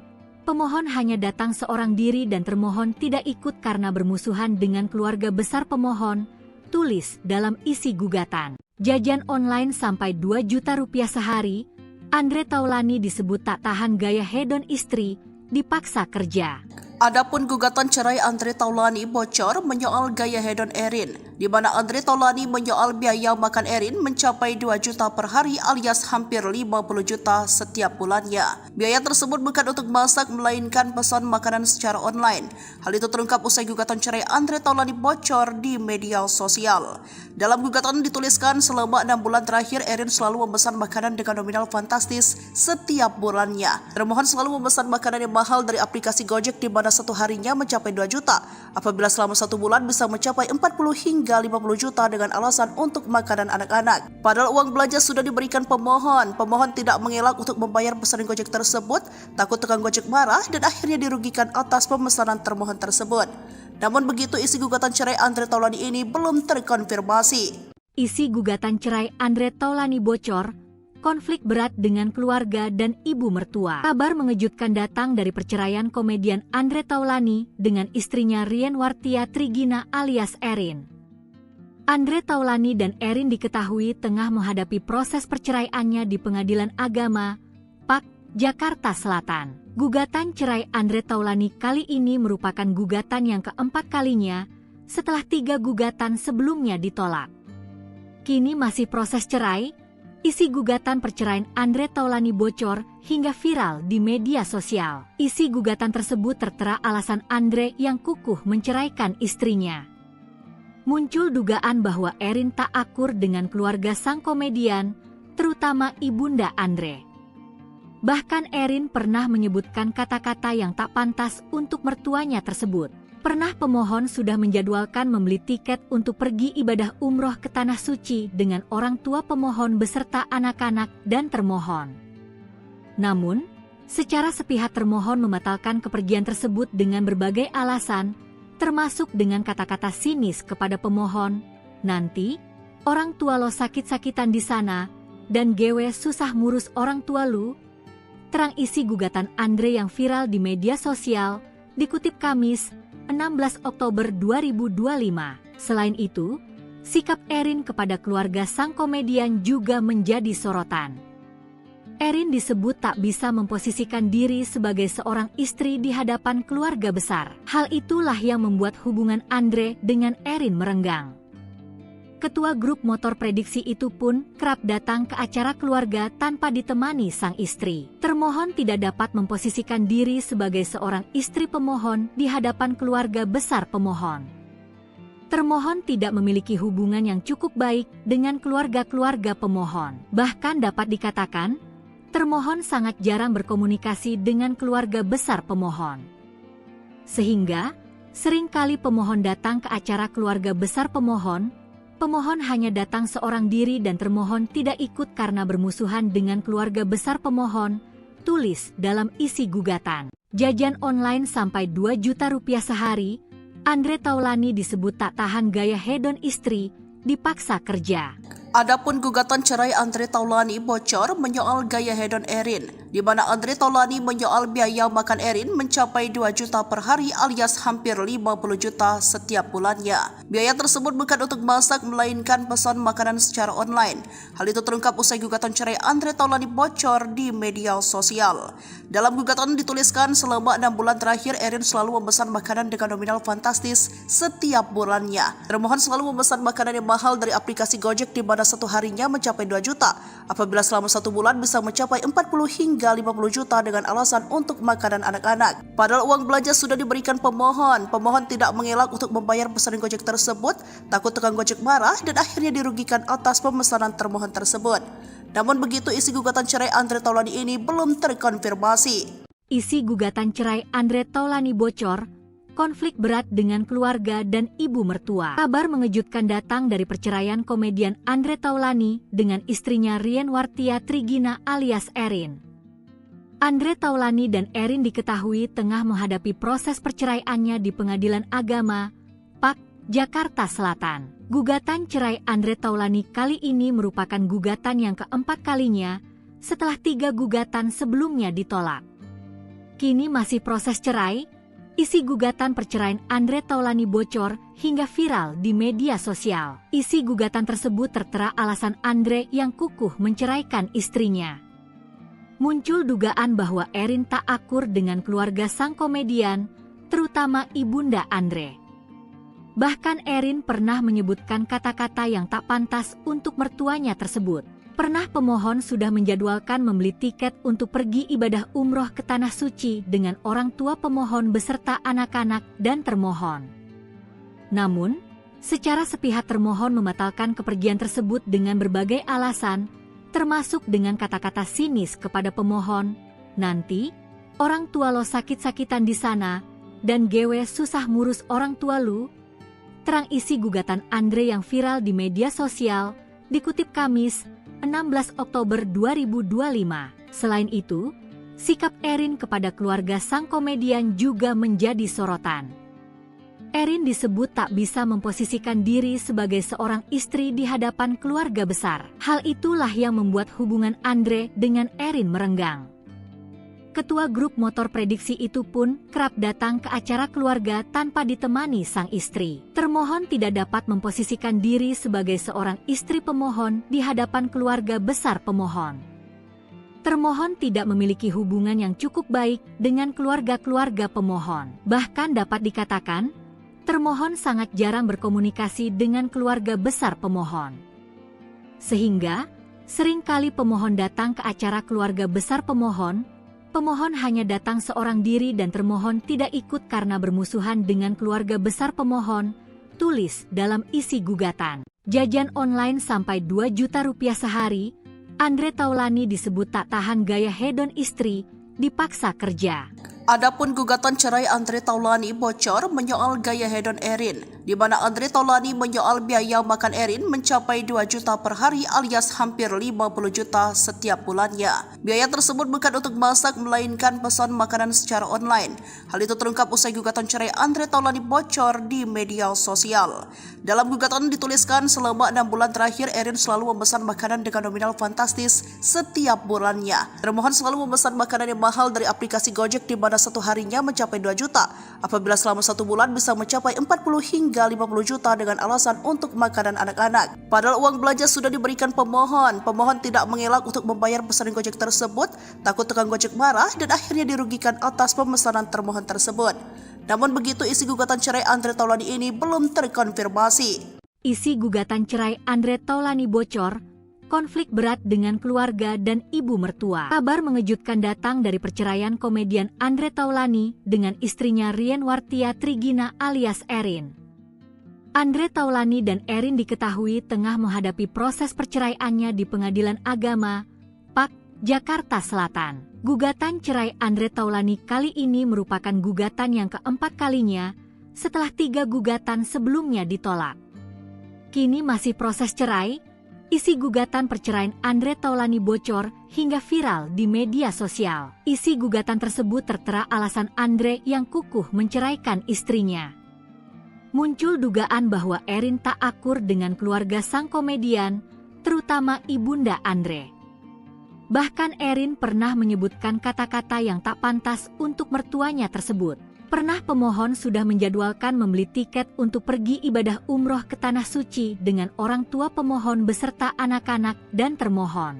hanya datang seorang diri dan termohon tidak ikut karena bermusuhan dengan keluarga besar pemohon, tulis dalam isi gugatan. Jajan online sampai 2 juta rupiah sehari, Andre Taulani disebut tak tahan gaya hedon istri, dipaksa kerja.
Adapun gugatan cerai Andre Taulani bocor menyoal gaya hedon Erin, di mana Andre Taulani menyoal biaya makan Erin mencapai 2 juta per hari alias hampir 50 juta setiap bulannya. Biaya tersebut bukan untuk masak melainkan pesan makanan secara online. Hal itu terungkap usai gugatan cerai Andre Taulani bocor di media sosial. Dalam gugatan dituliskan selama 6 bulan terakhir Erin selalu memesan makanan dengan nominal fantastis setiap bulannya. Termohon selalu memesan makanan yang mahal dari aplikasi Gojek di mana satu harinya mencapai 2 juta, apabila selama 1 bulan bisa mencapai 40 hingga 50 juta dengan alasan untuk makanan anak-anak. Padahal uang belanja sudah diberikan pemohon tidak mengelak untuk membayar pesanan Gojek tersebut, takut tukang Gojek marah dan akhirnya dirugikan atas pemesanan termohon tersebut. Namun begitu isi gugatan cerai Andre Taulani ini belum terkonfirmasi.
Isi gugatan cerai Andre Taulani bocor, konflik berat dengan keluarga dan ibu mertua. Kabar mengejutkan datang dari perceraian komedian Andre Taulani dengan istrinya Rien Wartia Trigina alias Erin. Andre Taulani dan Erin diketahui tengah menghadapi proses perceraiannya di Pengadilan Agama, PAK, Jakarta Selatan. Gugatan cerai Andre Taulani kali ini merupakan gugatan yang keempat kalinya setelah 3 gugatan sebelumnya ditolak. Kini masih proses cerai. Isi gugatan perceraian Andre Taulani bocor hingga viral di media sosial. Isi gugatan tersebut tertera alasan Andre yang kukuh menceraikan istrinya. Muncul dugaan bahwa Erin tak akur dengan keluarga sang komedian, terutama ibunda Andre. Bahkan Erin pernah menyebutkan kata-kata yang tak pantas untuk mertuanya tersebut. Pernah pemohon sudah menjadwalkan membeli tiket untuk pergi ibadah umroh ke Tanah Suci dengan orang tua pemohon beserta anak-anak dan termohon. Namun, secara sepihak termohon membatalkan kepergian tersebut dengan berbagai alasan, termasuk dengan kata-kata sinis kepada pemohon, "Nanti, orang tua lo sakit-sakitan di sana, dan gewe susah ngurus orang tua lu." Terang isi gugatan Andre yang viral di media sosial, dikutip Kamis, 16 Oktober 2025. Selain itu, sikap Erin kepada keluarga sang komedian juga menjadi sorotan. Erin disebut tak bisa memposisikan diri sebagai seorang istri di hadapan keluarga besar. Hal itulah yang membuat hubungan Andre dengan Erin merenggang. Ketua grup motor prediksi itu pun kerap datang ke acara keluarga tanpa ditemani sang istri. Termohon tidak dapat memposisikan diri sebagai seorang istri pemohon di hadapan keluarga besar pemohon. Termohon tidak memiliki hubungan yang cukup baik dengan keluarga-keluarga pemohon. Bahkan dapat dikatakan, termohon sangat jarang berkomunikasi dengan keluarga besar pemohon. Sehingga, seringkali pemohon datang ke acara keluarga besar pemohon hanya datang seorang diri dan termohon tidak ikut karena bermusuhan dengan keluarga besar pemohon, tulis dalam isi gugatan. Jajan online sampai 2 juta rupiah sehari, Andre Taulani disebut tak tahan gaya hedon istri, dipaksa kerja.
Adapun gugatan cerai Andre Taulani bocor menyoal gaya hedon Erin, di mana Andre Taulani menyoal biaya makan Erin mencapai 2 juta per hari alias hampir 50 juta setiap bulannya. Biaya tersebut bukan untuk masak melainkan pesan makanan secara online. Hal itu terungkap usai gugatan cerai Andre Taulani bocor di media sosial. Dalam gugatan dituliskan selama 6 bulan terakhir Erin selalu memesan makanan dengan nominal fantastis setiap bulannya. Termohon selalu memesan makanan yang mahal dari aplikasi Gojek di mana satu harinya mencapai 2 juta, apabila selama 1 bulan bisa mencapai 40 hingga 50 juta dengan alasan untuk makanan anak-anak. Padahal uang belanja sudah diberikan pemohon tidak mengelak untuk membayar pesanan Gojek tersebut, takut tukang Gojek marah dan akhirnya dirugikan atas pemesanan termohon tersebut. Namun begitu isi gugatan cerai Andre Taulani ini belum terkonfirmasi.
Isi gugatan cerai Andre Taulani bocor, konflik berat dengan keluarga dan ibu mertua. Kabar mengejutkan datang dari perceraian komedian Andre Taulani dengan istrinya Rien Wartia Trigina alias Erin. Andre Taulani dan Erin diketahui tengah menghadapi proses perceraiannya di Pengadilan Agama, PAK, Jakarta Selatan. Gugatan cerai Andre Taulani kali ini merupakan gugatan yang keempat kalinya setelah 3 gugatan sebelumnya ditolak. Kini masih proses cerai, isi gugatan perceraian Andre Taulani bocor hingga viral di media sosial. Isi gugatan tersebut tertera alasan Andre yang kukuh menceraikan istrinya. Muncul dugaan bahwa Erin tak akur dengan keluarga sang komedian, terutama ibunda Andre. Bahkan Erin pernah menyebutkan kata-kata yang tak pantas untuk mertuanya tersebut. Pernah pemohon sudah menjadwalkan membeli tiket untuk pergi ibadah umroh ke Tanah Suci dengan orang tua pemohon beserta anak-anak dan termohon. Namun, secara sepihak termohon membatalkan kepergian tersebut dengan berbagai alasan, termasuk dengan kata-kata sinis kepada pemohon, "Nanti, orang tua lo sakit-sakitan di sana, dan gewe susah ngurus orang tua lu." Terang isi gugatan Andre yang viral di media sosial, dikutip Kamis, 16 Oktober 2025. Selain itu, sikap Erin kepada keluarga sang komedian juga menjadi sorotan. Erin disebut tak bisa memposisikan diri sebagai seorang istri di hadapan keluarga besar. Hal itulah yang membuat hubungan Andre dengan Erin merenggang. Ketua grup motor prediksi itu pun kerap datang ke acara keluarga tanpa ditemani sang istri. Termohon tidak dapat memposisikan diri sebagai seorang istri pemohon di hadapan keluarga besar pemohon. Termohon tidak memiliki hubungan yang cukup baik dengan keluarga-keluarga pemohon. Bahkan dapat dikatakan, termohon sangat jarang berkomunikasi dengan keluarga besar pemohon. Sehingga, seringkali pemohon datang ke acara keluarga besar pemohon hanya datang seorang diri dan termohon tidak ikut karena bermusuhan dengan keluarga besar pemohon, tulis dalam isi gugatan. Jajan online sampai 2 juta rupiah sehari, Andre Taulani disebut tak tahan gaya hedon istri, dipaksa kerja.
Adapun gugatan cerai Andre Taulani bocor menyoal gaya hedon Erin, di mana Andre Taulani menyoal biaya makan Erin mencapai 2 juta per hari alias hampir 50 juta setiap bulannya. Biaya tersebut bukan untuk masak melainkan pesan makanan secara online. Hal itu terungkap usai gugatan cerai Andre Taulani bocor di media sosial. Dalam gugatan dituliskan selama 6 bulan terakhir Erin selalu memesan makanan dengan nominal fantastis setiap bulannya. Termohon selalu memesan makanan yang mahal dari aplikasi Gojek di mana satu harinya mencapai 2 juta, apabila selama 1 bulan bisa mencapai 40 hingga 50 juta dengan alasan untuk makanan anak-anak. Padahal uang belanja sudah diberikan pemohon tidak mengelak untuk membayar pesanan Gojek tersebut, takut tukang Gojek marah dan akhirnya dirugikan atas pemesanan termohon tersebut. Namun begitu isi gugatan cerai Andre Taulani ini belum terkonfirmasi.
Isi gugatan cerai Andre Taulani bocor, konflik berat dengan keluarga dan ibu mertua. Kabar mengejutkan datang dari perceraian komedian Andre Taulani dengan istrinya Rienwartia Trigina alias Erin. Andre Taulani dan Erin diketahui tengah menghadapi proses perceraiannya di Pengadilan Agama, PAK, Jakarta Selatan. Gugatan cerai Andre Taulani kali ini merupakan gugatan yang keempat kalinya setelah 3 gugatan sebelumnya ditolak. Kini masih proses cerai. Isi gugatan perceraian Andre Taulani bocor hingga viral di media sosial. Isi gugatan tersebut tertera alasan Andre yang kukuh menceraikan istrinya. Muncul dugaan bahwa Erin tak akur dengan keluarga sang komedian, terutama ibunda Andre. Bahkan Erin pernah menyebutkan kata-kata yang tak pantas untuk mertuanya tersebut. Pernah pemohon sudah menjadwalkan membeli tiket untuk pergi ibadah umroh ke Tanah Suci dengan orang tua pemohon beserta anak-anak dan termohon.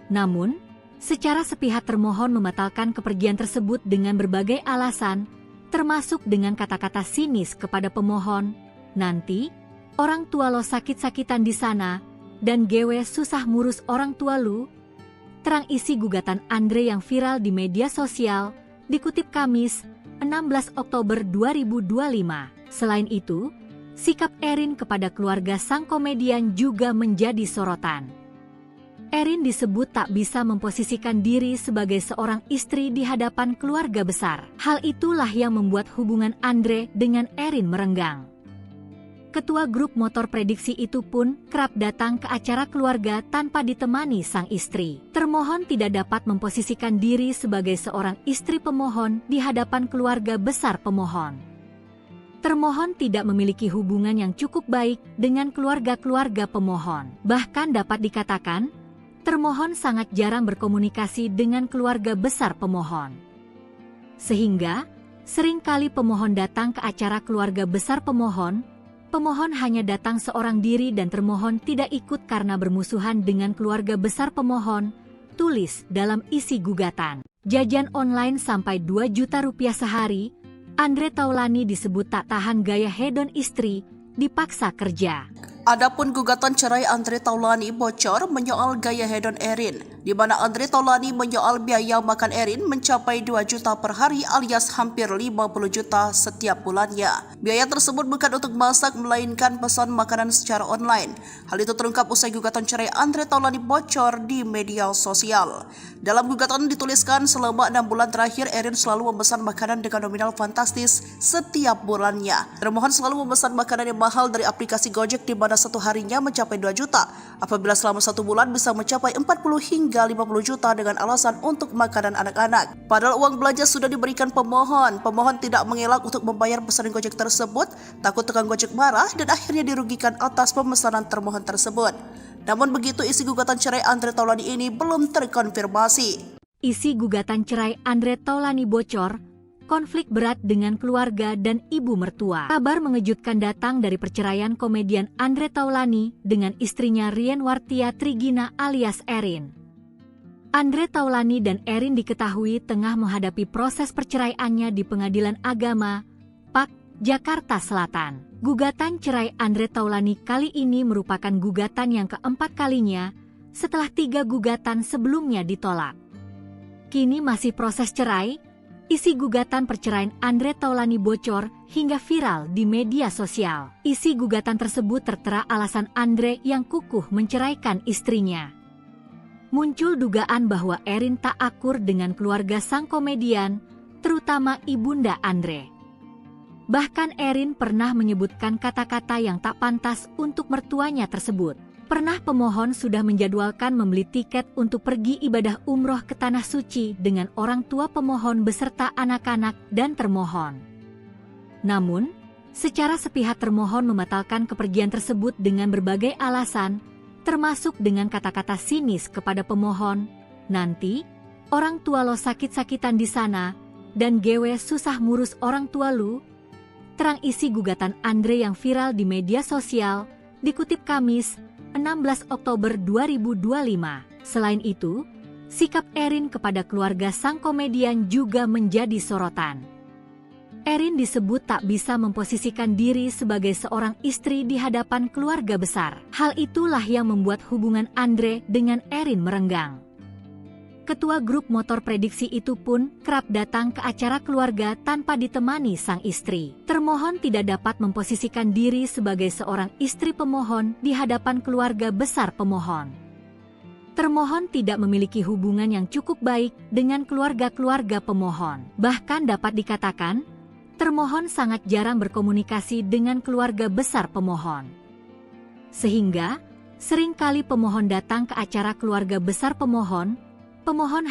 Namun, secara sepihak termohon membatalkan kepergian tersebut dengan berbagai alasan, termasuk dengan kata-kata sinis kepada pemohon, "Nanti, orang tua lo sakit-sakitan di sana, dan gewe susah ngurus orang tua lu." Terang isi gugatan Andre yang viral di media sosial, dikutip Kamis, 16 Oktober 2025. Selain itu, sikap Erin kepada keluarga sang komedian juga menjadi sorotan. Erin disebut tak bisa memposisikan diri sebagai seorang istri di hadapan keluarga besar. Hal itulah yang membuat hubungan Andre dengan Erin merenggang. Ketua grup motor prediksi itu pun kerap datang ke acara keluarga tanpa ditemani sang istri. Termohon tidak dapat memposisikan diri sebagai seorang istri pemohon di hadapan keluarga besar pemohon. Termohon tidak memiliki hubungan yang cukup baik dengan keluarga-keluarga pemohon. Bahkan dapat dikatakan, termohon sangat jarang berkomunikasi dengan keluarga besar pemohon. Sehingga, seringkali pemohon datang ke acara keluarga besar pemohon hanya datang seorang diri dan termohon tidak ikut karena bermusuhan dengan keluarga besar pemohon, tulis dalam isi gugatan. Jajan online sampai 2 juta rupiah sehari, Andre Taulani disebut tak tahan gaya hedon istri, dipaksa kerja.
Adapun gugatan cerai Andre Taulani bocor menyoal gaya hedon Erin, di mana Andre Taulani menyoal biaya makan Erin mencapai 2 juta per hari alias hampir 50 juta setiap bulannya. Biaya tersebut bukan untuk masak melainkan pesan makanan secara online. Hal itu terungkap usai gugatan cerai Andre Taulani bocor di media sosial. Dalam gugatan dituliskan selama 6 bulan terakhir Erin selalu memesan makanan dengan nominal fantastis setiap bulannya. Termohon selalu memesan makanan yang mahal dari aplikasi Gojek di mana satu harinya mencapai 2 juta, apabila selama 1 bulan bisa mencapai 40 hingga 50 juta dengan alasan untuk makanan anak-anak. Padahal uang belanja sudah diberikan pemohon tidak mengelak untuk membayar pesanan Gojek tersebut, takut tukang Gojek marah dan akhirnya dirugikan atas pemesanan termohon tersebut. Namun begitu isi gugatan cerai Andre Taulani ini belum terkonfirmasi.
Isi gugatan cerai Andre Taulani bocor, konflik berat dengan keluarga dan ibu mertua. Kabar mengejutkan datang dari perceraian komedian Andre Taulani dengan istrinya Rien Wartia Trigina alias Erin. Andre Taulani dan Erin diketahui tengah menghadapi proses perceraiannya di Pengadilan Agama, PAK, Jakarta Selatan. Gugatan cerai Andre Taulani kali ini merupakan gugatan yang keempat kalinya setelah 3 gugatan sebelumnya ditolak. Kini masih proses cerai. Isi gugatan perceraian Andre Taulani bocor hingga viral di media sosial. Isi gugatan tersebut tertera alasan Andre yang kukuh menceraikan istrinya. Muncul dugaan bahwa Erin tak akur dengan keluarga sang komedian, terutama ibunda Andre. Bahkan Erin pernah menyebutkan kata-kata yang tak pantas untuk mertuanya tersebut. Pernah pemohon sudah menjadwalkan membeli tiket untuk pergi ibadah umroh ke Tanah Suci dengan orang tua pemohon beserta anak-anak dan termohon. Namun, secara sepihak termohon membatalkan kepergian tersebut dengan berbagai alasan, termasuk dengan kata-kata sinis kepada pemohon, "Nanti, orang tua lo sakit-sakitan di sana, dan gewe susah ngurus orang tua lu." Terang isi gugatan Andre yang viral di media sosial, dikutip Kamis, 16 Oktober 2025. Selain itu, sikap Erin kepada keluarga sang komedian juga menjadi sorotan. Erin disebut tak bisa memposisikan diri sebagai seorang istri di hadapan keluarga besar. Hal itulah yang membuat hubungan Andre dengan Erin merenggang. Ketua grup motor prediksi itu pun kerap datang ke acara keluarga tanpa ditemani sang istri. Termohon tidak dapat memposisikan diri sebagai seorang istri pemohon di hadapan keluarga besar pemohon. Termohon tidak memiliki hubungan yang cukup baik dengan keluarga-keluarga pemohon. Bahkan dapat dikatakan, termohon sangat jarang berkomunikasi dengan keluarga besar pemohon. Sehingga, seringkali pemohon datang ke acara keluarga besar pemohon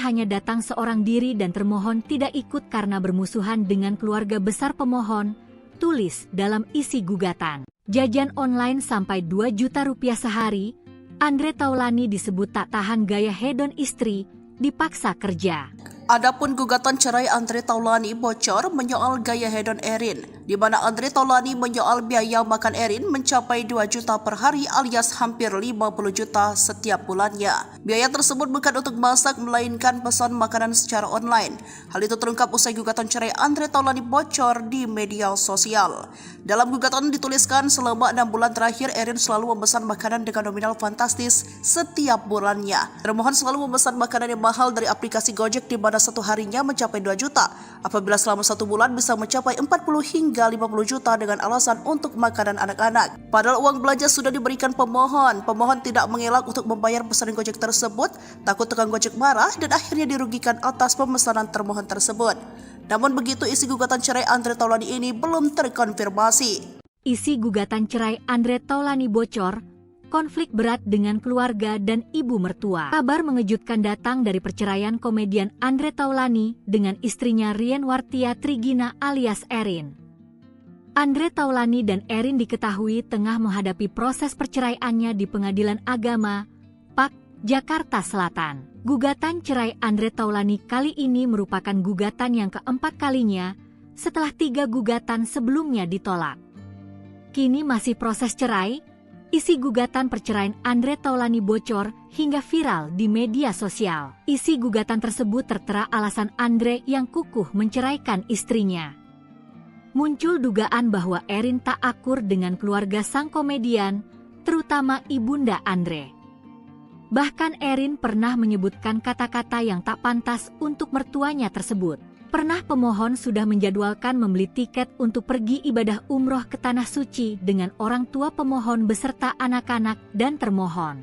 hanya datang seorang diri dan termohon tidak ikut karena bermusuhan dengan keluarga besar pemohon, tulis dalam isi gugatan. Jajan online sampai 2 juta rupiah sehari, Andre Taulani disebut tak tahan gaya hedon istri, dipaksa kerja.
Adapun gugatan cerai Andre Taulani bocor menyoal gaya hedon Erin, di mana Andre Taulani menyoal biaya makan Erin mencapai 2 juta per hari alias hampir 50 juta setiap bulannya. Biaya tersebut bukan untuk masak melainkan pesan makanan secara online. Hal itu terungkap usai gugatan cerai Andre Taulani bocor di media sosial. Dalam gugatan dituliskan selama 6 bulan terakhir Erin selalu memesan makanan dengan nominal fantastis setiap bulannya. Termohon selalu memesan makanan yang mahal dari aplikasi Gojek di mana satu harinya mencapai 2 juta, apabila selama 1 bulan bisa mencapai 40 hingga 50 juta dengan alasan untuk makanan anak-anak. Padahal uang belanja sudah diberikan pemohon tidak mengelak untuk membayar pesanan Gojek tersebut, takut tukang Gojek marah dan akhirnya dirugikan atas pemesanan termohon tersebut. Namun begitu isi gugatan cerai Andre Taulani ini belum terkonfirmasi.
Isi gugatan cerai Andre Taulani bocor, konflik berat dengan keluarga dan ibu mertua. Kabar mengejutkan datang dari perceraian komedian Andre Taulani dengan istrinya Rien Wartia Trigina alias Erin. Andre Taulani dan Erin diketahui tengah menghadapi proses perceraiannya di Pengadilan Agama, PAK, Jakarta Selatan. Gugatan cerai Andre Taulani kali ini merupakan gugatan yang keempat kalinya setelah 3 gugatan sebelumnya ditolak. Kini masih proses cerai, isi gugatan perceraian Andre Taulani bocor hingga viral di media sosial. Isi gugatan tersebut tertera alasan Andre yang kukuh menceraikan istrinya. Muncul dugaan bahwa Erin tak akur dengan keluarga sang komedian, terutama ibunda Andre. Bahkan Erin pernah menyebutkan kata-kata yang tak pantas untuk mertuanya tersebut. Pernah pemohon sudah menjadwalkan membeli tiket untuk pergi ibadah umroh ke Tanah Suci dengan orang tua pemohon beserta anak-anak dan termohon.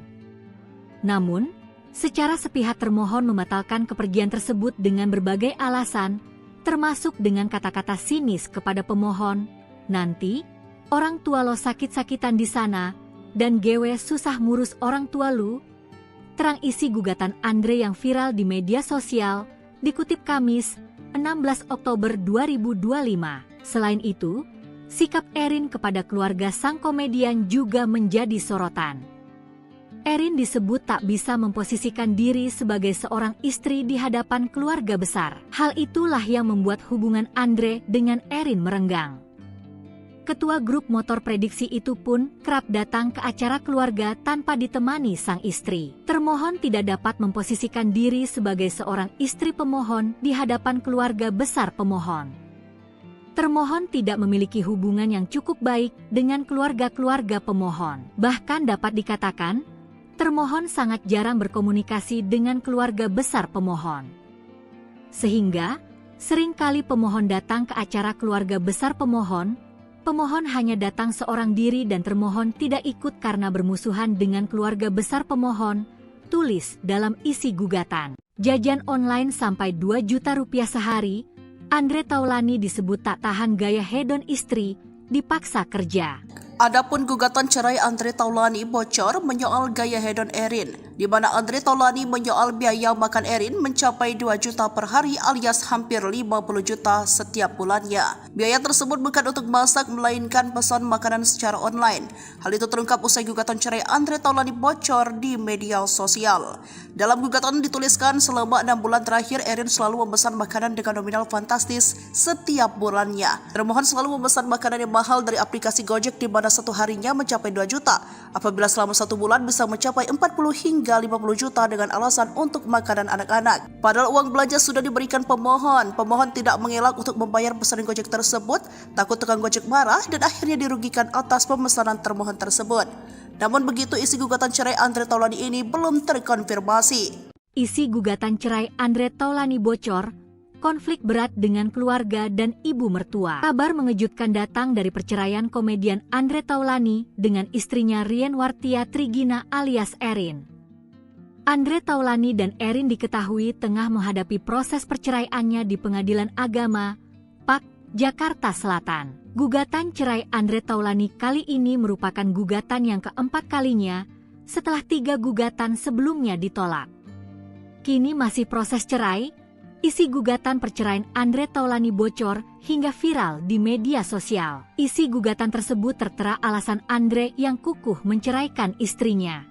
Namun, secara sepihak termohon membatalkan kepergian tersebut dengan berbagai alasan, termasuk dengan kata-kata sinis kepada pemohon, "Nanti, orang tua lo sakit-sakitan di sana, dan gewe susah ngurus orang tua lu." Terang isi gugatan Andre yang viral di media sosial, dikutip Kamis, 16 Oktober 2025. Selain itu, sikap Erin kepada keluarga sang komedian juga menjadi sorotan. Erin disebut tak bisa memposisikan diri sebagai seorang istri di hadapan keluarga besar. Hal itulah yang membuat hubungan Andre dengan Erin merenggang. Ketua grup motor prediksi itu pun kerap datang ke acara keluarga tanpa ditemani sang istri. Termohon tidak dapat memposisikan diri sebagai seorang istri pemohon di hadapan keluarga besar pemohon. Termohon tidak memiliki hubungan yang cukup baik dengan keluarga-keluarga pemohon. Bahkan dapat dikatakan, termohon sangat jarang berkomunikasi dengan keluarga besar pemohon. Sehingga, seringkali pemohon datang ke acara keluarga besar pemohon hanya datang seorang diri dan termohon tidak ikut karena bermusuhan dengan keluarga besar pemohon, tulis dalam isi gugatan. Jajan online sampai 2 juta rupiah sehari, Andre Taulani disebut tak tahan gaya hedon istri, dipaksa kerja.
Adapun gugatan cerai Andre Taulani bocor menyoal gaya hedon Erin, di mana Andre Taulani menyoal biaya makan Erin mencapai 2 juta per hari alias hampir 50 juta setiap bulannya. Biaya tersebut bukan untuk masak melainkan pesan makanan secara online. Hal itu terungkap usai gugatan cerai Andre Taulani bocor di media sosial. Dalam gugatan dituliskan selama 6 bulan terakhir Erin selalu memesan makanan dengan nominal fantastis setiap bulannya. Termohon selalu memesan makanan yang mahal dari aplikasi Gojek di mana satu harinya mencapai 2 juta, apabila selama 1 bulan bisa mencapai 40 hingga 50 juta dengan alasan untuk makanan anak-anak. Padahal uang belanja sudah diberikan pemohon tidak mengelak untuk membayar pesanan Gojek tersebut, takut tukang Gojek marah dan akhirnya dirugikan atas pemesanan termohon tersebut. Namun begitu isi gugatan cerai Andre Taulani ini belum terkonfirmasi.
Isi gugatan cerai Andre Taulani bocor, konflik berat dengan keluarga dan ibu mertua. Kabar mengejutkan datang dari perceraian komedian Andre Taulani dengan istrinya Rien Wartia Trigina alias Erin. Andre Taulani dan Erin diketahui tengah menghadapi proses perceraiannya di Pengadilan Agama, PAK, Jakarta Selatan. Gugatan cerai Andre Taulani kali ini merupakan gugatan yang keempat kalinya setelah 3 gugatan sebelumnya ditolak. Kini masih proses cerai, isi gugatan perceraian Andre Taulani bocor hingga viral di media sosial. Isi gugatan tersebut tertera alasan Andre yang kukuh menceraikan istrinya.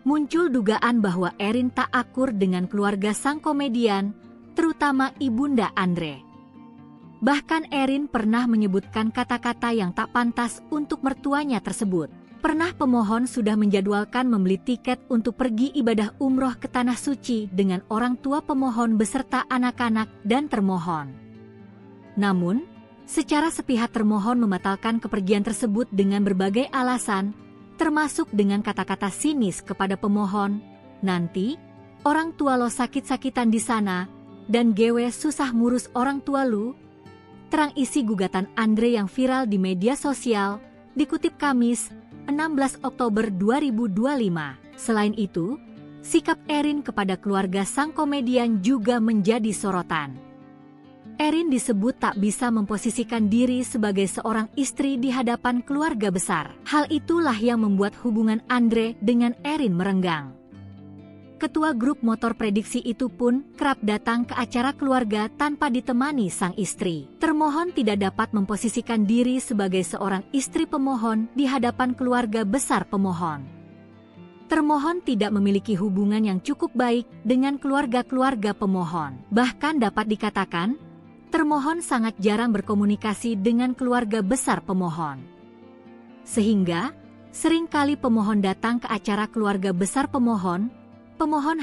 Muncul dugaan bahwa Erin tak akur dengan keluarga sang komedian, terutama ibunda Andre. Bahkan Erin pernah menyebutkan kata-kata yang tak pantas untuk mertuanya tersebut. Pernah pemohon sudah menjadwalkan membeli tiket untuk pergi ibadah umroh ke Tanah Suci dengan orang tua pemohon beserta anak-anak dan termohon. Namun, secara sepihak termohon membatalkan kepergian tersebut dengan berbagai alasan, termasuk dengan kata-kata sinis kepada pemohon, "Nanti, orang tua lo sakit-sakitan di sana, dan gewe susah ngurus orang tua lu." Terang isi gugatan Andre yang viral di media sosial, dikutip Kamis, 16 Oktober 2025. Selain itu, sikap Erin kepada keluarga sang komedian juga menjadi sorotan. Erin disebut tak bisa memposisikan diri sebagai seorang istri di hadapan keluarga besar. Hal itulah yang membuat hubungan Andre dengan Erin merenggang. Ketua grup motor prediksi itu pun kerap datang ke acara keluarga tanpa ditemani sang istri. Termohon tidak dapat memposisikan diri sebagai seorang istri pemohon di hadapan keluarga besar pemohon. Termohon tidak memiliki hubungan yang cukup baik dengan keluarga-keluarga pemohon. Bahkan dapat dikatakan, termohon sangat jarang berkomunikasi dengan keluarga besar pemohon. Sehingga, seringkali pemohon datang ke acara keluarga besar pemohon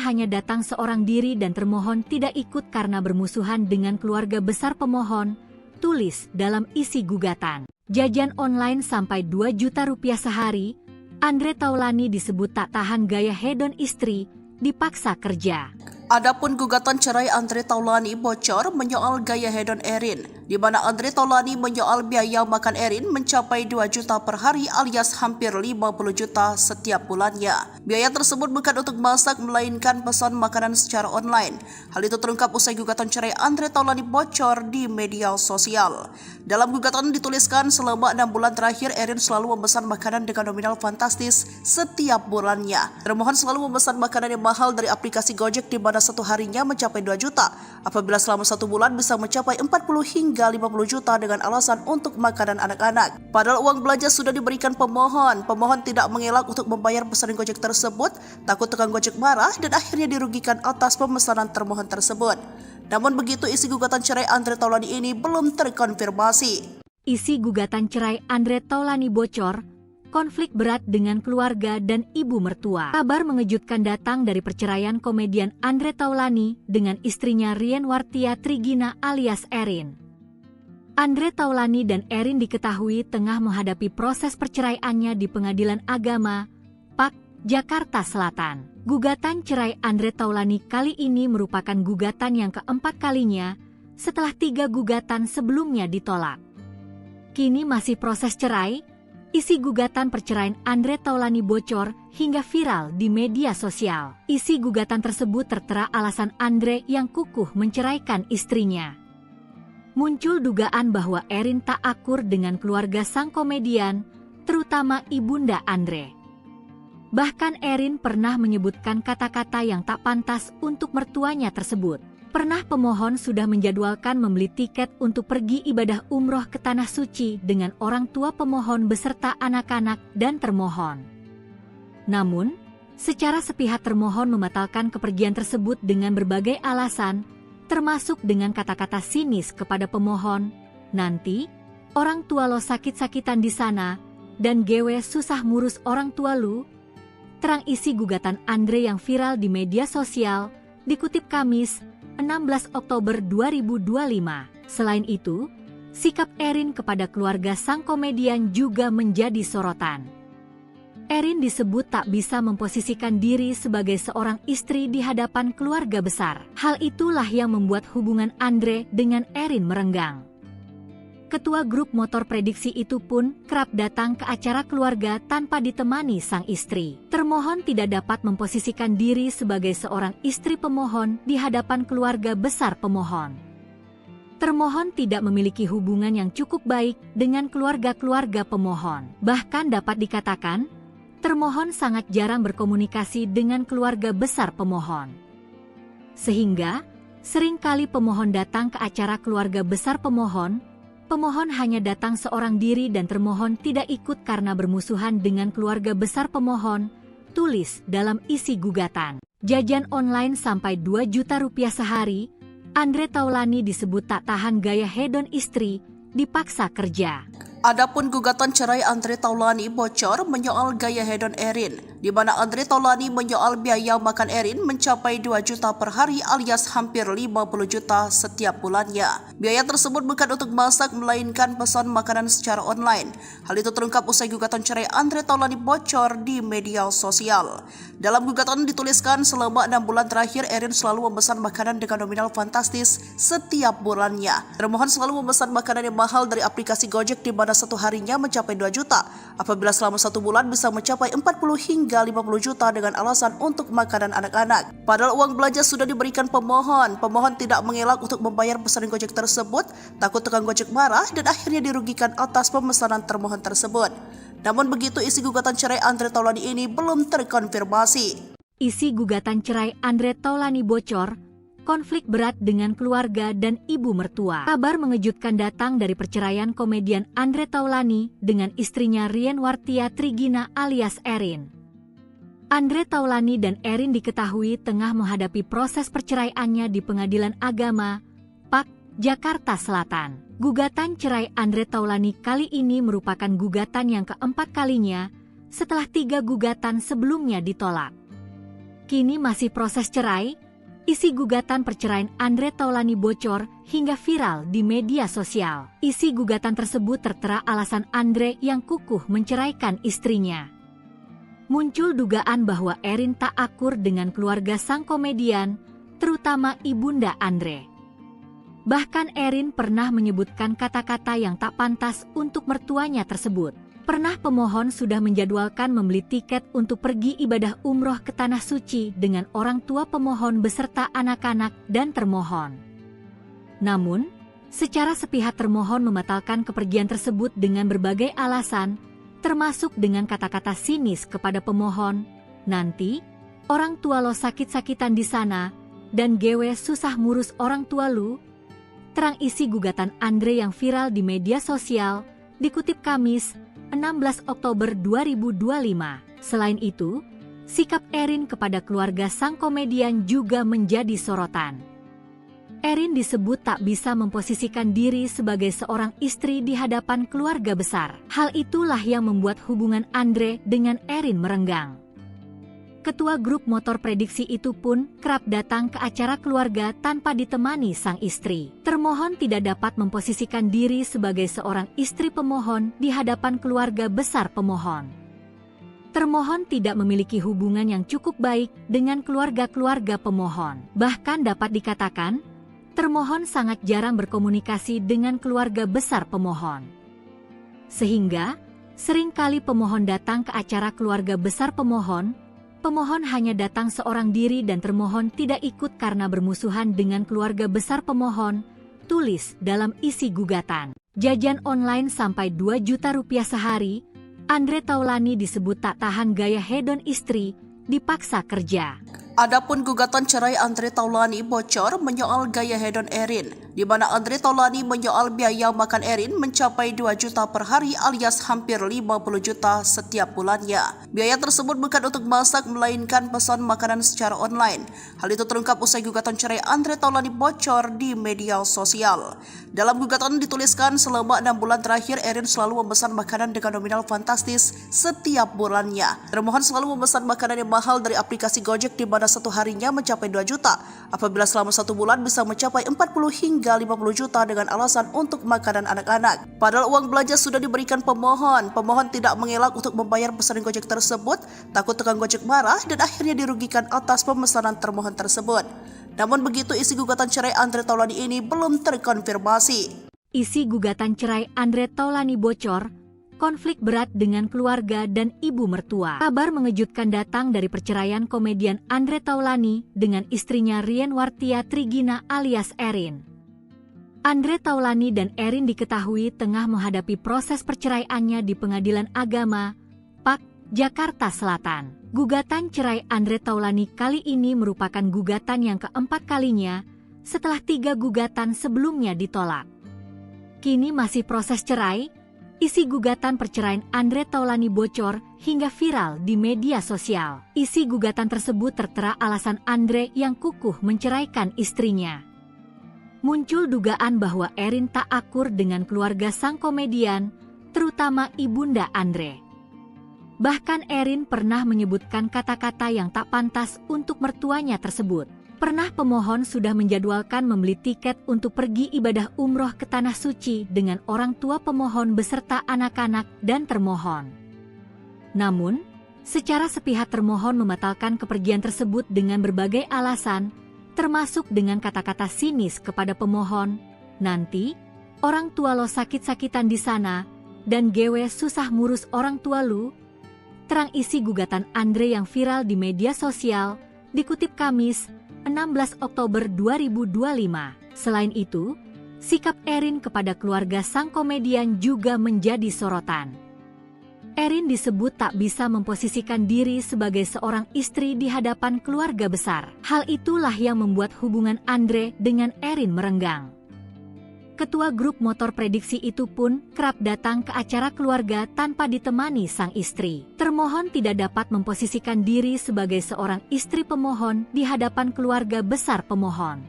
hanya datang seorang diri dan termohon tidak ikut karena bermusuhan dengan keluarga besar pemohon, tulis dalam isi gugatan. Jajan online sampai 2 juta rupiah sehari, Andre Taulani disebut tak tahan gaya hedon istri, dipaksa kerja.
Adapun gugatan cerai Andre Taulani bocor menyoal gaya hedon Erin, di mana Andre Taulani menyoal biaya makan Erin mencapai 2 juta per hari alias hampir 50 juta setiap bulannya. Biaya tersebut bukan untuk masak melainkan pesan makanan secara online. Hal itu terungkap usai gugatan cerai Andre Taulani bocor di media sosial. Dalam gugatan dituliskan selama 6 bulan terakhir Erin selalu memesan makanan dengan nominal fantastis setiap bulannya. Termohon selalu memesan makanan yang mahal dari aplikasi Gojek di mana satu harinya mencapai 2 juta, apabila selama 1 bulan bisa mencapai 40 hingga 50 juta dengan alasan untuk makanan anak-anak. Padahal uang belanja sudah diberikan pemohon tidak mengelak untuk membayar pesanan Gojek tersebut, takut tukang Gojek marah dan akhirnya dirugikan atas pemesanan termohon tersebut. Namun begitu isi gugatan cerai Andre Taulani ini belum terkonfirmasi.
Isi gugatan cerai Andre Taulani bocor, konflik berat dengan keluarga dan ibu mertua. Kabar mengejutkan datang dari perceraian komedian Andre Taulani dengan istrinya Rien Wartia Trigina alias Erin. Andre Taulani dan Erin diketahui tengah menghadapi proses perceraiannya di Pengadilan Agama, PAK, Jakarta Selatan. Gugatan cerai Andre Taulani kali ini merupakan gugatan yang keempat kalinya setelah 3 gugatan sebelumnya ditolak. Kini masih proses cerai. Isi gugatan perceraian Andre Taulani bocor hingga viral di media sosial. Isi gugatan tersebut tertera alasan Andre yang kukuh menceraikan istrinya. Muncul dugaan bahwa Erin tak akur dengan keluarga sang komedian, terutama ibunda Andre. Bahkan Erin pernah menyebutkan kata-kata yang tak pantas untuk mertuanya tersebut. Pernah pemohon sudah menjadwalkan membeli tiket untuk pergi ibadah umroh ke Tanah Suci dengan orang tua pemohon beserta anak-anak dan termohon. Namun, secara sepihak termohon membatalkan kepergian tersebut dengan berbagai alasan, termasuk dengan kata-kata sinis kepada pemohon, "Nanti, orang tua lo sakit-sakitan di sana, dan gewe susah ngurus orang tua lu." Terang isi gugatan Andre yang viral di media sosial, dikutip Kamis, 16 Oktober 2025. Selain itu, sikap Erin kepada keluarga sang komedian juga menjadi sorotan. Erin disebut tak bisa memposisikan diri sebagai seorang istri di hadapan keluarga besar. Hal itulah yang membuat hubungan Andre dengan Erin merenggang. Ketua grup motor prediksi itu pun kerap datang ke acara keluarga tanpa ditemani sang istri. Termohon tidak dapat memposisikan diri sebagai seorang istri pemohon di hadapan keluarga besar pemohon. Termohon tidak memiliki hubungan yang cukup baik dengan keluarga-keluarga pemohon. Bahkan dapat dikatakan, termohon sangat jarang berkomunikasi dengan keluarga besar pemohon. Sehingga, seringkali pemohon datang ke acara keluarga besar pemohon hanya datang seorang diri dan termohon tidak ikut karena bermusuhan dengan keluarga besar pemohon, tulis dalam isi gugatan. Jajan online sampai 2 juta rupiah sehari, Andre Taulani disebut tak tahan gaya hedon istri, dipaksa kerja.
Adapun gugatan cerai Andre Taulani bocor menyoal gaya hedon Erin, di mana Andre Taulani menyoal biaya makan Erin mencapai 2 juta per hari alias hampir 50 juta setiap bulannya. Biaya tersebut bukan untuk masak melainkan pesan makanan secara online. Hal itu terungkap usai gugatan cerai Andre Taulani bocor di media sosial. Dalam gugatan dituliskan selama 6 bulan terakhir Erin selalu memesan makanan dengan nominal fantastis setiap bulannya. Termohon selalu memesan makanan yang mahal dari aplikasi Gojek di mana satu harinya mencapai 2 juta, apabila selama 1 bulan bisa mencapai 40 hingga 50 juta dengan alasan untuk makanan anak-anak. Padahal uang belanja sudah diberikan pemohon tidak mengelak untuk membayar pesanan Gojek tersebut, takut tukang Gojek marah dan akhirnya dirugikan atas pemesanan termohon tersebut. Namun begitu isi gugatan cerai Andre Taulani ini belum terkonfirmasi.
Isi gugatan cerai Andre Taulany bocor, konflik berat dengan keluarga dan ibu mertua. Kabar mengejutkan datang dari perceraian komedian Andre Taulany dengan istrinya Rienwartia Trigina alias Erin. Andre Taulany dan Erin diketahui tengah menghadapi proses perceraiannya di Pengadilan Agama, PAK, Jakarta Selatan. Gugatan cerai Andre Taulany kali ini merupakan gugatan yang keempat kalinya setelah 3 gugatan sebelumnya ditolak. Kini masih proses cerai, isi gugatan perceraian Andre Taulany bocor hingga viral di media sosial. Isi gugatan tersebut tertera alasan Andre yang kukuh menceraikan istrinya. Muncul dugaan bahwa Erin tak akur dengan keluarga sang komedian, terutama ibunda Andre. Bahkan Erin pernah menyebutkan kata-kata yang tak pantas untuk mertuanya tersebut. Pernah pemohon sudah menjadwalkan membeli tiket untuk pergi ibadah umroh ke Tanah Suci dengan orang tua pemohon beserta anak-anak dan termohon. Namun, secara sepihak termohon membatalkan kepergian tersebut dengan berbagai alasan, termasuk dengan kata-kata sinis kepada pemohon, "Nanti, orang tua lo sakit-sakitan di sana, dan gewe susah ngurus orang tua lu." Terang isi gugatan Andre yang viral di media sosial, dikutip Kamis, 16 Oktober 2025. Selain itu, sikap Erin kepada keluarga sang komedian juga menjadi sorotan. Erin disebut tak bisa memposisikan diri sebagai seorang istri di hadapan keluarga besar. Hal itulah yang membuat hubungan Andre dengan Erin merenggang. Ketua grup motor prediksi itu pun kerap datang ke acara keluarga tanpa ditemani sang istri. Termohon tidak dapat memposisikan diri sebagai seorang istri pemohon di hadapan keluarga besar pemohon. Termohon tidak memiliki hubungan yang cukup baik dengan keluarga-keluarga pemohon. Bahkan dapat dikatakan, termohon sangat jarang berkomunikasi dengan keluarga besar pemohon. Sehingga, seringkali pemohon datang ke acara keluarga besar pemohon hanya datang seorang diri dan termohon tidak ikut karena bermusuhan dengan keluarga besar pemohon, tulis dalam isi gugatan. Jajan online sampai 2 juta rupiah sehari, Andre Taulany disebut tak tahan gaya hedon istri, dipaksa kerja.
Adapun gugatan cerai Andre Taulany bocor menyoal gaya hedon Erin, di mana Andre Taulany menyoal biaya makan Erin mencapai 2 juta per hari alias hampir 50 juta setiap bulannya. Biaya tersebut bukan untuk masak melainkan pesan makanan secara online. Hal itu terungkap usai gugatan cerai Andre Taulany bocor di media sosial. Dalam gugatan dituliskan selama 6 bulan terakhir Erin selalu memesan makanan dengan nominal fantastis setiap bulannya. Termohon selalu memesan makanan yang mahal dari aplikasi Gojek di mana satu harinya mencapai 2 juta, apabila selama 1 bulan bisa mencapai 40 hingga 50 juta dengan alasan untuk makanan anak-anak. Padahal uang belanja sudah diberikan pemohon tidak mengelak untuk membayar pesanan Gojek tersebut, takut tukang Gojek marah dan akhirnya dirugikan atas pemesanan termohon tersebut. Namun begitu, isi gugatan cerai Andre Taulany ini belum terkonfirmasi.
Isi gugatan cerai Andre Taulany bocor, konflik berat dengan keluarga dan ibu mertua. Kabar mengejutkan datang dari perceraian komedian Andre Taulany dengan istrinya Rienwartia Trigina alias Erin. Andre Taulany dan Erin diketahui tengah menghadapi proses perceraiannya di Pengadilan Agama, PAK, Jakarta Selatan. Gugatan cerai Andre Taulany kali ini merupakan gugatan yang keempat kalinya setelah 3 gugatan sebelumnya ditolak. Kini masih proses cerai, isi gugatan perceraian Andre Taulany bocor hingga viral di media sosial. Isi gugatan tersebut tertera alasan Andre yang kukuh menceraikan istrinya. Muncul dugaan bahwa Erin tak akur dengan keluarga sang komedian, terutama ibunda Andre. Bahkan Erin pernah menyebutkan kata-kata yang tak pantas untuk mertuanya tersebut. Pernah pemohon sudah menjadwalkan membeli tiket untuk pergi ibadah umroh ke Tanah Suci dengan orang tua pemohon beserta anak-anak dan termohon. Namun, secara sepihak termohon membatalkan kepergian tersebut dengan berbagai alasan, termasuk dengan kata-kata sinis kepada pemohon, "Nanti, orang tua lo sakit-sakitan di sana, dan gewe susah ngurus orang tua lu." Terang isi gugatan Andre yang viral di media sosial, dikutip Kamis, 16 Oktober 2025. Selain itu, sikap Erin kepada keluarga sang komedian juga menjadi sorotan. Erin disebut tak bisa memposisikan diri sebagai seorang istri di hadapan keluarga besar. Hal itulah yang membuat hubungan Andre dengan Erin merenggang. Ketua grup motor prediksi itu pun kerap datang ke acara keluarga tanpa ditemani sang istri. Termohon tidak dapat memposisikan diri sebagai seorang istri pemohon di hadapan keluarga besar pemohon.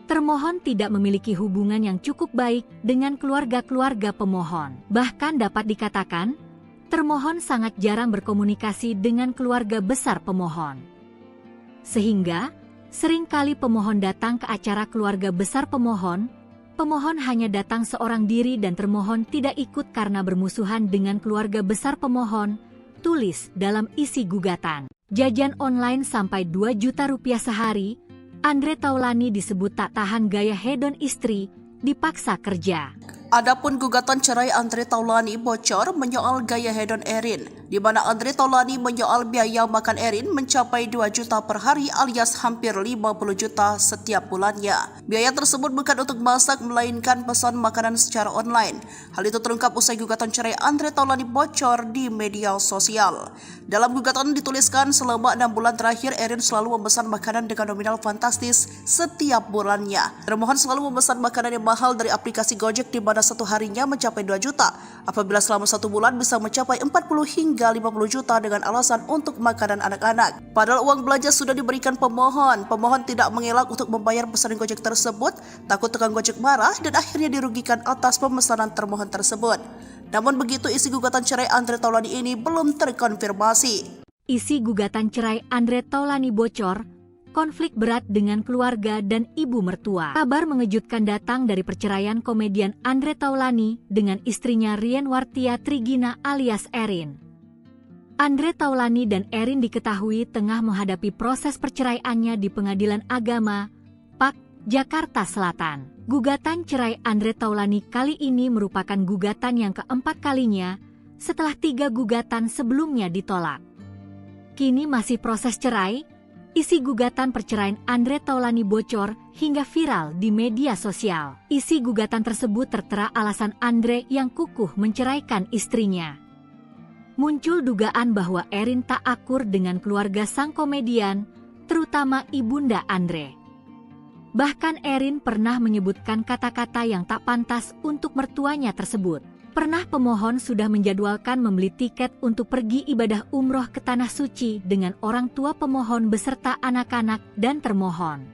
Termohon tidak memiliki hubungan yang cukup baik dengan keluarga-keluarga pemohon. Bahkan dapat dikatakan, termohon sangat jarang berkomunikasi dengan keluarga besar pemohon. Sehingga, seringkali pemohon datang ke acara keluarga besar pemohon hanya datang seorang diri dan termohon tidak ikut karena bermusuhan dengan keluarga besar pemohon, tulis dalam isi gugatan. Jajan online sampai 2 juta rupiah sehari, Andre Taulani disebut tak tahan gaya hedon istri, dipaksa kerja.
Adapun gugatan cerai Andre Taulani bocor menyoal gaya hedon Erin, di mana Andre Taulani menyoal biaya makan Erin mencapai 2 juta per hari alias hampir 50 juta setiap bulannya. Biaya tersebut bukan untuk masak melainkan pesan makanan secara online. Hal itu terungkap usai gugatan cerai Andre Taulani bocor di media sosial. Dalam gugatan dituliskan selama 6 bulan terakhir Erin selalu memesan makanan dengan nominal fantastis setiap bulannya. Termohon selalu memesan makanan yang mahal dari aplikasi Gojek di mana satu harinya mencapai 2 juta, apabila selama 1 bulan bisa mencapai 40 hingga 50 juta dengan alasan untuk makanan anak-anak. Padahal uang belanja sudah diberikan pemohon tidak mengelak untuk membayar pesanan Gojek tersebut, takut tukang Gojek marah dan akhirnya dirugikan atas pemesanan termohon tersebut. Namun begitu isi gugatan cerai Andre Taulani ini belum terkonfirmasi.
Isi gugatan cerai Andre Taulani bocor, konflik berat dengan keluarga dan ibu mertua. Kabar mengejutkan datang dari perceraian komedian Andre Taulani dengan istrinya Rien Wartia Trigina alias Erin. Andre Taulani dan Erin diketahui tengah menghadapi proses perceraiannya di Pengadilan Agama, PAK, Jakarta Selatan. Gugatan cerai Andre Taulani kali ini merupakan gugatan yang keempat kalinya setelah 3 gugatan sebelumnya ditolak. Kini masih proses cerai. Isi gugatan perceraian Andre Taulani bocor hingga viral di media sosial. Isi gugatan tersebut tertera alasan Andre yang kukuh menceraikan istrinya. Muncul dugaan bahwa Erin tak akur dengan keluarga sang komedian, terutama ibunda Andre. Bahkan Erin pernah menyebutkan kata-kata yang tak pantas untuk mertuanya tersebut. Pernah pemohon sudah menjadwalkan membeli tiket untuk pergi ibadah umroh ke Tanah Suci dengan orang tua pemohon beserta anak-anak dan termohon.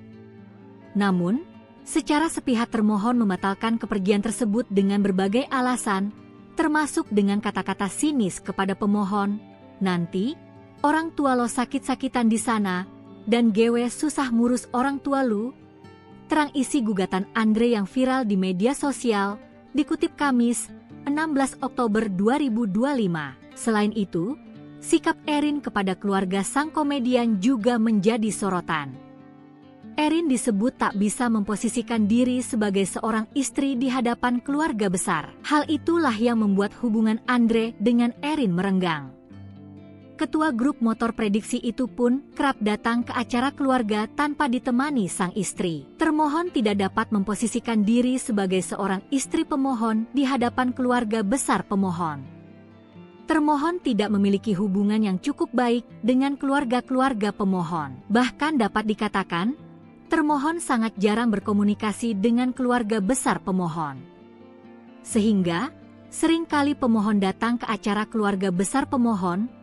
Namun, secara sepihak termohon membatalkan kepergian tersebut dengan berbagai alasan, termasuk dengan kata-kata sinis kepada pemohon, "Nanti, orang tua lo sakit-sakitan di sana, dan gewe susah ngurus orang tua lu." Terang isi gugatan Andre yang viral di media sosial, dikutip Kamis, 16 Oktober 2025. Selain itu, sikap Erin kepada keluarga sang komedian juga menjadi sorotan. Erin disebut tak bisa memposisikan diri sebagai seorang istri di hadapan keluarga besar. Hal itulah yang membuat hubungan Andre dengan Erin merenggang. Ketua grup motor prediksi itu pun kerap datang ke acara keluarga tanpa ditemani sang istri. Termohon tidak dapat memposisikan diri sebagai seorang istri pemohon di hadapan keluarga besar pemohon. Termohon tidak memiliki hubungan yang cukup baik dengan keluarga-keluarga pemohon. Bahkan dapat dikatakan, termohon sangat jarang berkomunikasi dengan keluarga besar pemohon. Sehingga, seringkali pemohon datang ke acara keluarga besar pemohon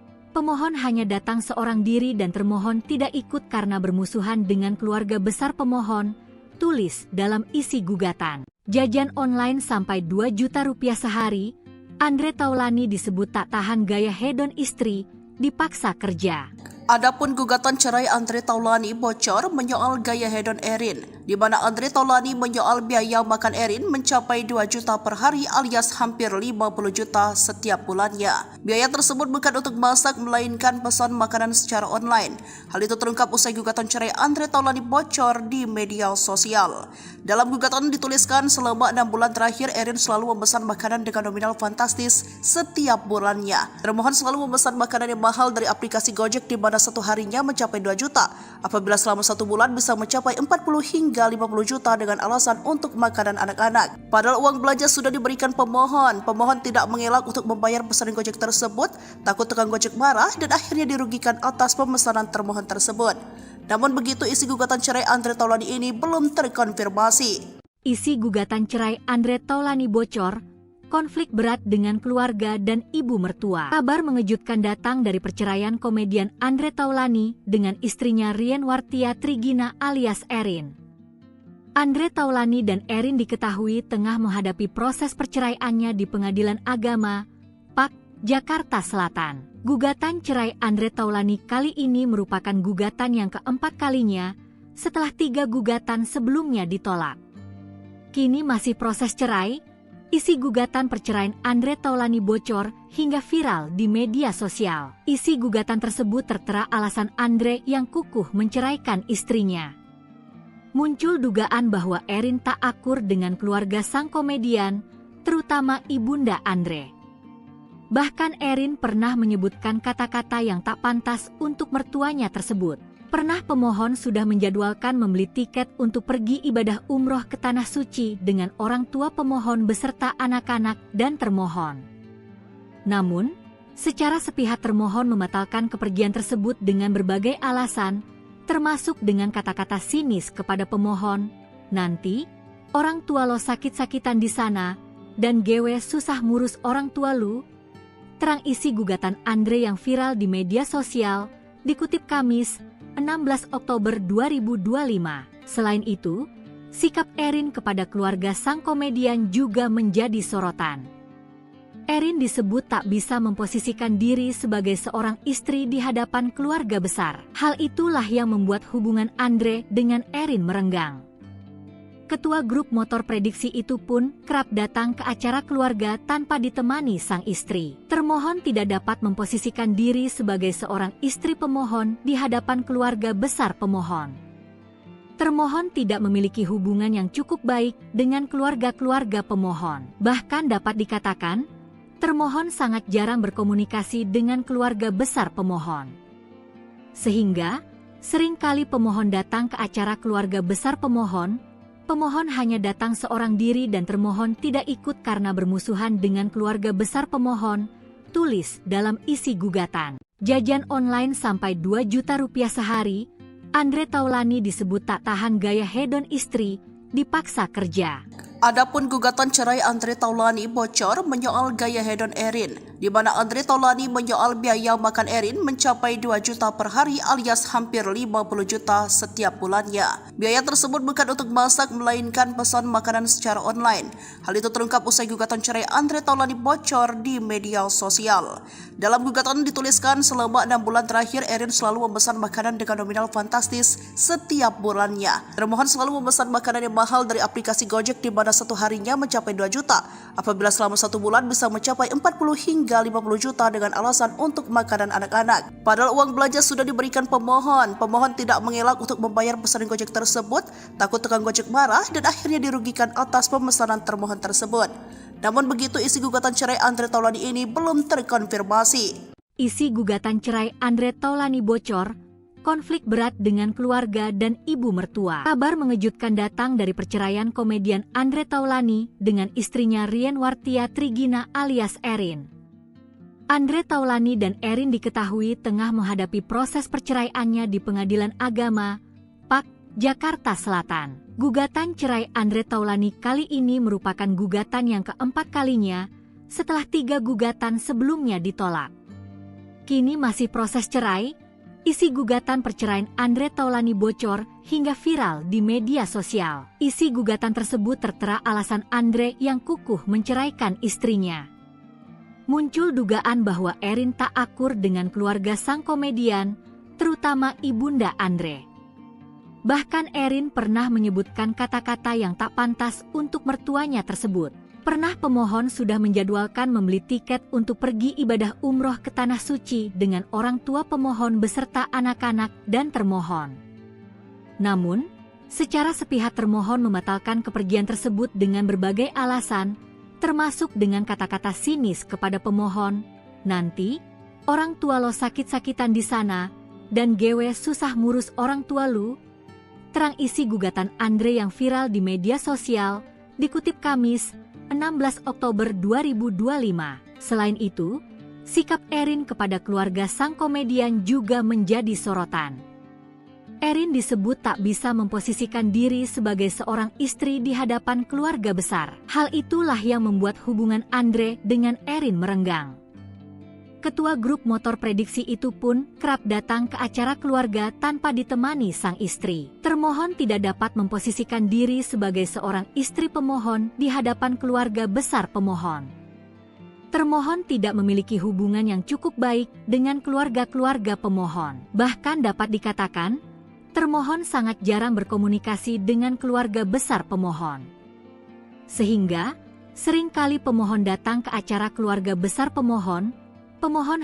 hanya datang seorang diri dan termohon tidak ikut karena bermusuhan dengan keluarga besar pemohon, tulis dalam isi gugatan. Jajan online sampai 2 juta rupiah sehari, Andre Taulani disebut tak tahan gaya hedon istri, dipaksa kerja.
Adapun gugatan cerai Andre Taulani bocor menyoal gaya hedon Erin, di mana Andre Taulani menyoal biaya makan Erin mencapai 2 juta per hari alias hampir 50 juta setiap bulannya. Biaya tersebut bukan untuk masak melainkan pesan makanan secara online. Hal itu terungkap usai gugatan cerai Andre Taulani bocor di media sosial. Dalam gugatan dituliskan selama 6 bulan terakhir Erin selalu memesan makanan dengan nominal fantastis setiap bulannya. Termohon selalu memesan makanan yang mahal dari aplikasi Gojek di mana satu harinya mencapai 2 juta, apabila selama 1 bulan bisa mencapai 40 hingga hingga 50 juta dengan alasan untuk makanan anak-anak. Padahal uang belanja sudah diberikan pemohon. Pemohon tidak mengelak untuk membayar pesanan Gojek tersebut, takut tukang Gojek marah dan akhirnya dirugikan atas pemesanan termohon tersebut. Namun begitu, isi gugatan cerai Andre Taulani ini belum terkonfirmasi.
Isi gugatan cerai Andre Taulani bocor, konflik berat dengan keluarga dan ibu mertua. Kabar mengejutkan datang dari perceraian komedian Andre Taulani dengan istrinya Rienwartia Trigina alias Erin. Andre Taulani dan Erin diketahui tengah menghadapi proses perceraiannya di Pengadilan Agama, PAK, Jakarta Selatan. Gugatan cerai Andre Taulani kali ini merupakan gugatan yang keempat kalinya setelah 3 gugatan sebelumnya ditolak. Kini masih proses cerai. Isi gugatan perceraian Andre Taulani bocor hingga viral di media sosial. Isi gugatan tersebut tertera alasan Andre yang kukuh menceraikan istrinya. Muncul dugaan bahwa Erin tak akur dengan keluarga sang komedian, terutama ibunda Andre. Bahkan Erin pernah menyebutkan kata-kata yang tak pantas untuk mertuanya tersebut. Pernah pemohon sudah menjadwalkan membeli tiket untuk pergi ibadah umroh ke Tanah Suci dengan orang tua pemohon beserta anak-anak dan termohon. Namun, secara sepihak termohon membatalkan kepergian tersebut dengan berbagai alasan, termasuk dengan kata-kata sinis kepada pemohon, "Nanti, orang tua lo sakit-sakitan di sana, dan gewe susah ngurus orang tua lu." Terang isi gugatan Andre yang viral di media sosial, dikutip Kamis, 16 Oktober 2025. Selain itu, sikap Erin kepada keluarga sang komedian juga menjadi sorotan. Erin disebut tak bisa memposisikan diri sebagai seorang istri di hadapan keluarga besar. Hal itulah yang membuat hubungan Andre dengan Erin merenggang. Ketua grup motor prediksi itu pun kerap datang ke acara keluarga tanpa ditemani sang istri. Termohon tidak dapat memposisikan diri sebagai seorang istri pemohon di hadapan keluarga besar pemohon. Termohon tidak memiliki hubungan yang cukup baik dengan keluarga-keluarga pemohon. Bahkan dapat dikatakan, termohon sangat jarang berkomunikasi dengan keluarga besar pemohon. Sehingga, seringkali pemohon datang ke acara keluarga besar pemohon hanya datang seorang diri dan termohon tidak ikut karena bermusuhan dengan keluarga besar pemohon, tulis dalam isi gugatan. Jajan online sampai 2 juta rupiah sehari, Andre Taulani disebut tak tahan gaya hedon istri, dipaksa kerja.
Adapun gugatan cerai Andre Taulani bocor menyoal gaya hedon Erin, di mana Andre Taulani menyoal biaya makan Erin mencapai 2 juta per hari alias hampir 50 juta setiap bulannya. Biaya tersebut bukan untuk masak melainkan pesan makanan secara online. Hal itu terungkap usai gugatan cerai Andre Taulani bocor di media sosial. Dalam gugatan dituliskan selama 6 bulan terakhir Erin selalu memesan makanan dengan nominal fantastis setiap bulannya. Termohon selalu memesan makanan yang mahal dari aplikasi Gojek di mana satu harinya mencapai 2 juta, apabila selama 1 bulan bisa mencapai 40 hingga 50 juta dengan alasan untuk makanan anak-anak. Padahal uang belanja sudah diberikan pemohon. Pemohon tidak mengelak untuk membayar pesanan Gojek tersebut, takut tukang Gojek marah dan akhirnya dirugikan atas pemesanan termohon tersebut. Namun begitu, isi gugatan cerai Andre Taulani ini belum terkonfirmasi.
Isi gugatan cerai Andre Taulani bocor, konflik berat dengan keluarga dan ibu mertua. Kabar mengejutkan datang dari perceraian komedian Andre Taulani dengan istrinya Rienwartia Trigina alias Erin. Andre Taulani dan Erin diketahui tengah menghadapi proses perceraiannya di Pengadilan Agama, PAK, Jakarta Selatan. Gugatan cerai Andre Taulani kali ini merupakan gugatan yang keempat kalinya setelah 3 gugatan sebelumnya ditolak. Kini masih proses cerai. Isi gugatan perceraian Andre Taulani bocor hingga viral di media sosial. Isi gugatan tersebut tertera alasan Andre yang kukuh menceraikan istrinya. Muncul dugaan bahwa Erin tak akur dengan keluarga sang komedian, terutama ibunda Andre. Bahkan Erin pernah menyebutkan kata-kata yang tak pantas untuk mertuanya tersebut. Pernah pemohon sudah menjadwalkan membeli tiket untuk pergi ibadah umroh ke Tanah Suci dengan orang tua pemohon beserta anak-anak dan termohon. Namun, secara sepihak termohon membatalkan kepergian tersebut dengan berbagai alasan, termasuk dengan kata-kata sinis kepada pemohon, "Nanti, orang tua lo sakit-sakitan di sana, dan gewe susah ngurus orang tua lu." Terang isi gugatan Andre yang viral di media sosial, dikutip Kamis, 16 Oktober 2025. Selain itu, sikap Erin kepada keluarga sang komedian juga menjadi sorotan. Erin disebut tak bisa memposisikan diri sebagai seorang istri di hadapan keluarga besar. Hal itulah yang membuat hubungan Andre dengan Erin merenggang. Ketua grup motor prediksi itu pun kerap datang ke acara keluarga tanpa ditemani sang istri. Termohon tidak dapat memposisikan diri sebagai seorang istri pemohon di hadapan keluarga besar pemohon. Termohon tidak memiliki hubungan yang cukup baik dengan keluarga-keluarga pemohon. Bahkan dapat dikatakan, termohon sangat jarang berkomunikasi dengan keluarga besar pemohon. Sehingga, seringkali pemohon datang ke acara keluarga besar pemohon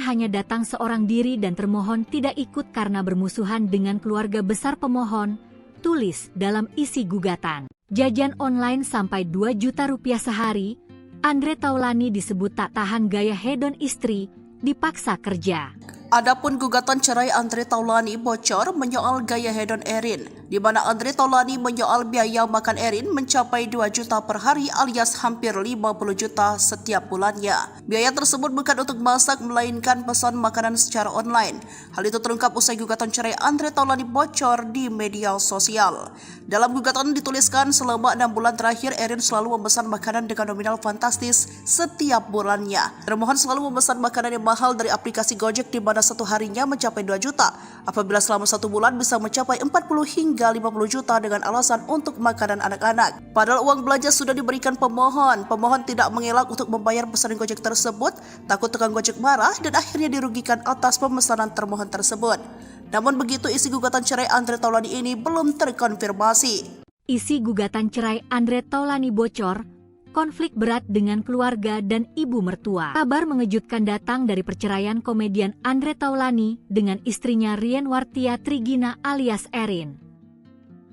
hanya datang seorang diri dan termohon tidak ikut karena bermusuhan dengan keluarga besar pemohon, tulis dalam isi gugatan. Jajan online sampai 2 juta rupiah sehari, Andre Taulani disebut tak tahan gaya hedon istri, dipaksa kerja.
Adapun gugatan cerai Andre Taulani bocor menyoal gaya hedon Erin, di mana Andre Taulani menyoal biaya makan Erin mencapai 2 juta per hari alias hampir 50 juta setiap bulannya. Biaya tersebut bukan untuk masak melainkan pesan makanan secara online. Hal itu terungkap usai gugatan cerai Andre Taulani bocor di media sosial. Dalam gugatan dituliskan selama 6 bulan terakhir Erin selalu memesan makanan dengan nominal fantastis setiap bulannya. Termohon selalu memesan makanan yang mahal dari aplikasi Gojek di mana satu harinya mencapai 2 juta. Apabila selama 1 bulan bisa mencapai 40 hingga 50 juta dengan alasan untuk makanan anak-anak. Padahal uang belanja sudah diberikan pemohon. Pemohon tidak mengelak untuk membayar pesanan Gojek tersebut, takut tukang Gojek marah dan akhirnya dirugikan atas pemesanan termohon tersebut. Namun begitu isi gugatan cerai Andre Taulani ini belum terkonfirmasi.
Isi gugatan cerai Andre Taulani bocor, konflik berat dengan keluarga dan ibu mertua. Kabar mengejutkan datang dari perceraian komedian Andre Taulani dengan istrinya Rien Wartia Trigina alias Erin.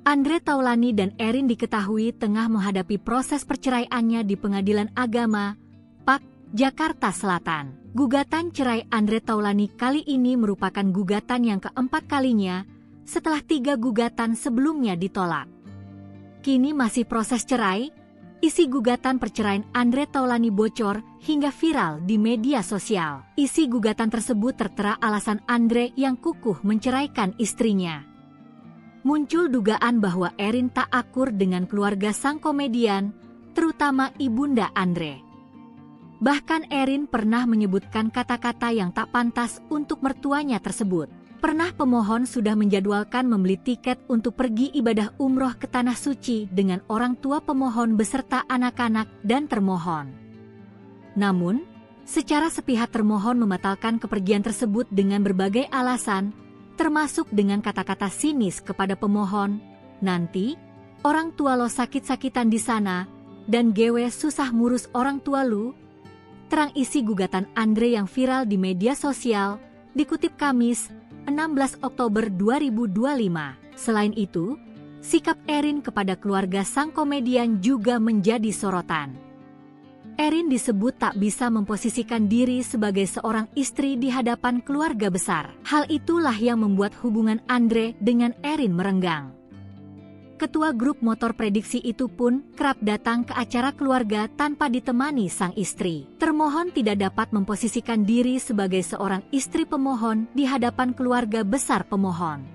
Andre Taulani dan Erin diketahui tengah menghadapi proses perceraiannya di Pengadilan Agama, PAK, Jakarta Selatan. Gugatan cerai Andre Taulani kali ini merupakan gugatan yang keempat kalinya setelah 3 gugatan sebelumnya ditolak. Kini masih proses cerai. Isi gugatan perceraian Andre Taulani bocor hingga viral di media sosial. Isi gugatan tersebut tertera alasan Andre yang kukuh menceraikan istrinya. Muncul dugaan bahwa Erin tak akur dengan keluarga sang komedian, terutama ibunda Andre. Bahkan Erin pernah menyebutkan kata-kata yang tak pantas untuk mertuanya tersebut. Pernah pemohon sudah menjadwalkan membeli tiket untuk pergi ibadah umroh ke Tanah Suci dengan orang tua pemohon beserta anak-anak dan termohon. Namun, secara sepihak termohon membatalkan kepergian tersebut dengan berbagai alasan, termasuk dengan kata-kata sinis kepada pemohon, "Nanti, orang tua lo sakit-sakitan di sana, dan gewe susah ngurus orang tua lu." Terang isi gugatan Andre yang viral di media sosial, dikutip Kamis, 16 Oktober 2025. Selain itu, sikap Erin kepada keluarga sang komedian juga menjadi sorotan. Erin disebut tak bisa memposisikan diri sebagai seorang istri di hadapan keluarga besar. Hal itulah yang membuat hubungan Andre dengan Erin merenggang. Ketua grup motor prediksi itu pun kerap datang ke acara keluarga tanpa ditemani sang istri. Termohon tidak dapat memposisikan diri sebagai seorang istri pemohon di hadapan keluarga besar pemohon.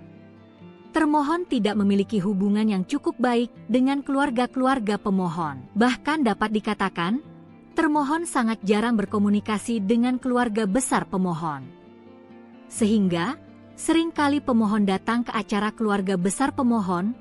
Termohon tidak memiliki hubungan yang cukup baik dengan keluarga-keluarga pemohon. Bahkan dapat dikatakan, termohon sangat jarang berkomunikasi dengan keluarga besar pemohon. Sehingga, seringkali pemohon datang ke acara keluarga besar pemohon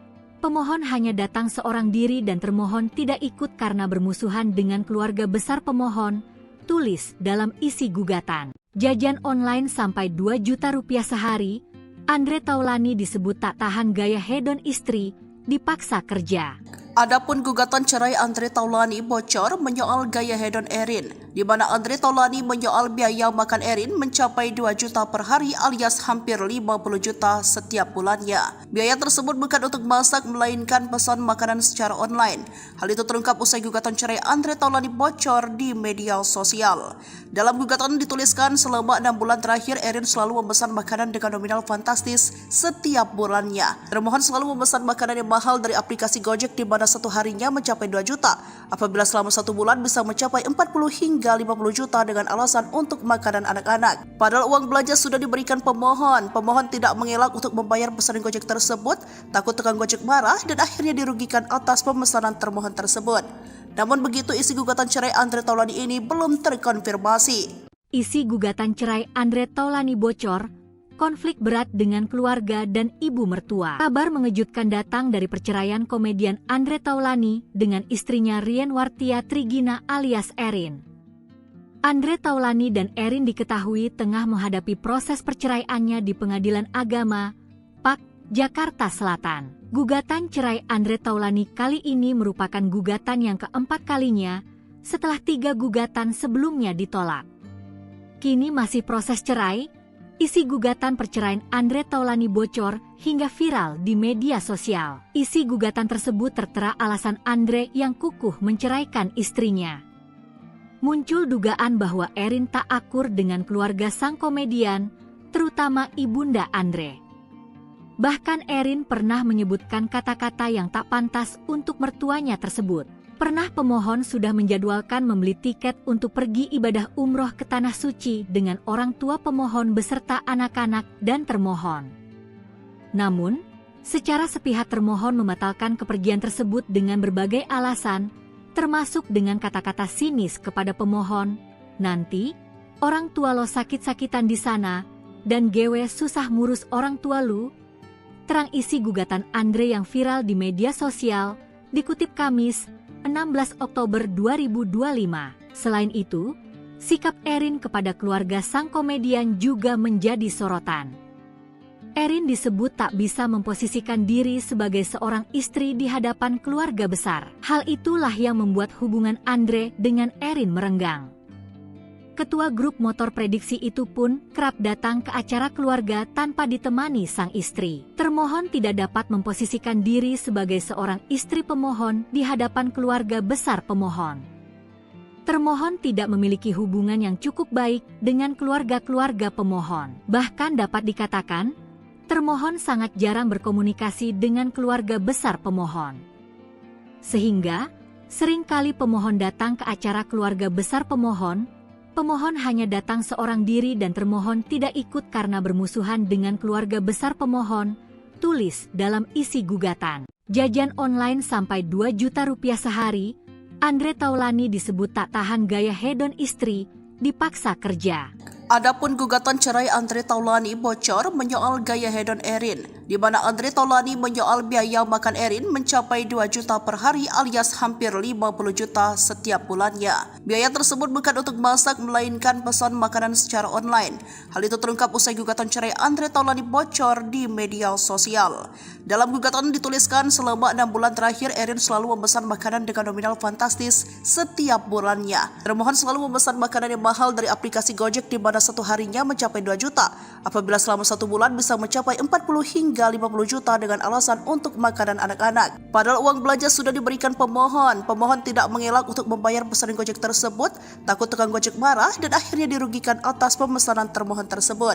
hanya datang seorang diri dan termohon tidak ikut karena bermusuhan dengan keluarga besar pemohon, tulis dalam isi gugatan. Jajan online sampai 2 juta rupiah sehari, Andre Taulani disebut tak tahan gaya hedon istri, dipaksa kerja.
Adapun gugatan cerai Andre Taulani bocor menyoal gaya hedon Erin, di mana Andre Taulani menyoal biaya makan Erin mencapai 2 juta per hari alias hampir 50 juta setiap bulannya. Biaya tersebut bukan untuk masak melainkan pesan makanan secara online. Hal itu terungkap usai gugatan cerai Andre Taulani bocor di media sosial. Dalam gugatan dituliskan selama 6 bulan terakhir Erin selalu memesan makanan dengan nominal fantastis setiap bulannya. Termohon selalu memesan makanan yang mahal dari aplikasi Gojek di mana satu harinya mencapai 2 juta, apabila selama 1 bulan bisa mencapai 40 hingga 50 juta dengan alasan untuk makanan anak-anak. Padahal uang belanja sudah diberikan pemohon tidak mengelak untuk membayar pesanan Gojek tersebut, takut tukang Gojek marah dan akhirnya dirugikan atas pemesanan termohon tersebut. Namun begitu isi gugatan cerai Andre Taulani ini belum terkonfirmasi.
Isi gugatan cerai Andre Taulani bocor, konflik berat dengan keluarga dan ibu mertua. Kabar mengejutkan datang dari perceraian komedian Andre Taulani dengan istrinya Rienwartia Trigina alias Erin. Andre Taulani dan Erin diketahui tengah menghadapi proses perceraiannya di Pengadilan Agama, PAK, Jakarta Selatan. Gugatan cerai Andre Taulani kali ini merupakan gugatan yang keempat kalinya setelah 3 gugatan sebelumnya ditolak. Kini masih proses cerai. Isi gugatan perceraian Andre Taulani bocor hingga viral di media sosial. Isi gugatan tersebut tertera alasan Andre yang kukuh menceraikan istrinya. Muncul dugaan bahwa Erin tak akur dengan keluarga sang komedian, terutama ibunda Andre. Bahkan Erin pernah menyebutkan kata-kata yang tak pantas untuk mertuanya tersebut. Pernah pemohon sudah menjadwalkan membeli tiket untuk pergi ibadah umroh ke Tanah Suci dengan orang tua pemohon beserta anak-anak dan termohon. Namun, secara sepihak termohon membatalkan kepergian tersebut dengan berbagai alasan, termasuk dengan kata-kata sinis kepada pemohon, "Nanti, orang tua lo sakit-sakitan di sana, dan gewe susah ngurus orang tua lu." Terang isi gugatan Andre yang viral di media sosial, dikutip Kamis, 16 Oktober 2025. Selain itu, sikap Erin kepada keluarga sang komedian juga menjadi sorotan. Erin disebut tak bisa memposisikan diri sebagai seorang istri di hadapan keluarga besar. Hal itulah yang membuat hubungan Andre dengan Erin merenggang. Ketua grup motor prediksi itu pun kerap datang ke acara keluarga tanpa ditemani sang istri. Termohon tidak dapat memposisikan diri sebagai seorang istri pemohon di hadapan keluarga besar pemohon. Termohon tidak memiliki hubungan yang cukup baik dengan keluarga-keluarga pemohon. Bahkan dapat dikatakan, termohon sangat jarang berkomunikasi dengan keluarga besar pemohon. Sehingga, seringkali pemohon datang ke acara keluarga besar pemohon hanya datang seorang diri dan termohon tidak ikut karena bermusuhan dengan keluarga besar pemohon, tulis dalam isi gugatan. Jajan online sampai 2 juta rupiah sehari, Andre Taulani disebut tak tahan gaya hedon istri, dipaksa kerja.
Adapun gugatan cerai Andre Taulani bocor menyoal gaya hedon Erin, di mana Andre Taulani menyoal biaya makan Erin mencapai 2 juta per hari alias hampir 50 juta setiap bulannya. Biaya tersebut bukan untuk masak melainkan pesan makanan secara online. Hal itu terungkap usai gugatan cerai Andre Taulani bocor di media sosial. Dalam gugatan dituliskan selama 6 bulan terakhir Erin selalu memesan makanan dengan nominal fantastis setiap bulannya. Termohon selalu memesan makanan yang mahal dari aplikasi Gojek di mana satu harinya mencapai 2 juta, apabila selama 1 bulan bisa mencapai 40 hingga 50 juta dengan alasan untuk makanan anak-anak. Padahal uang belanja sudah diberikan pemohon tidak mengelak untuk membayar pesanan Gojek tersebut, takut tukang Gojek marah dan akhirnya dirugikan atas pemesanan termohon tersebut.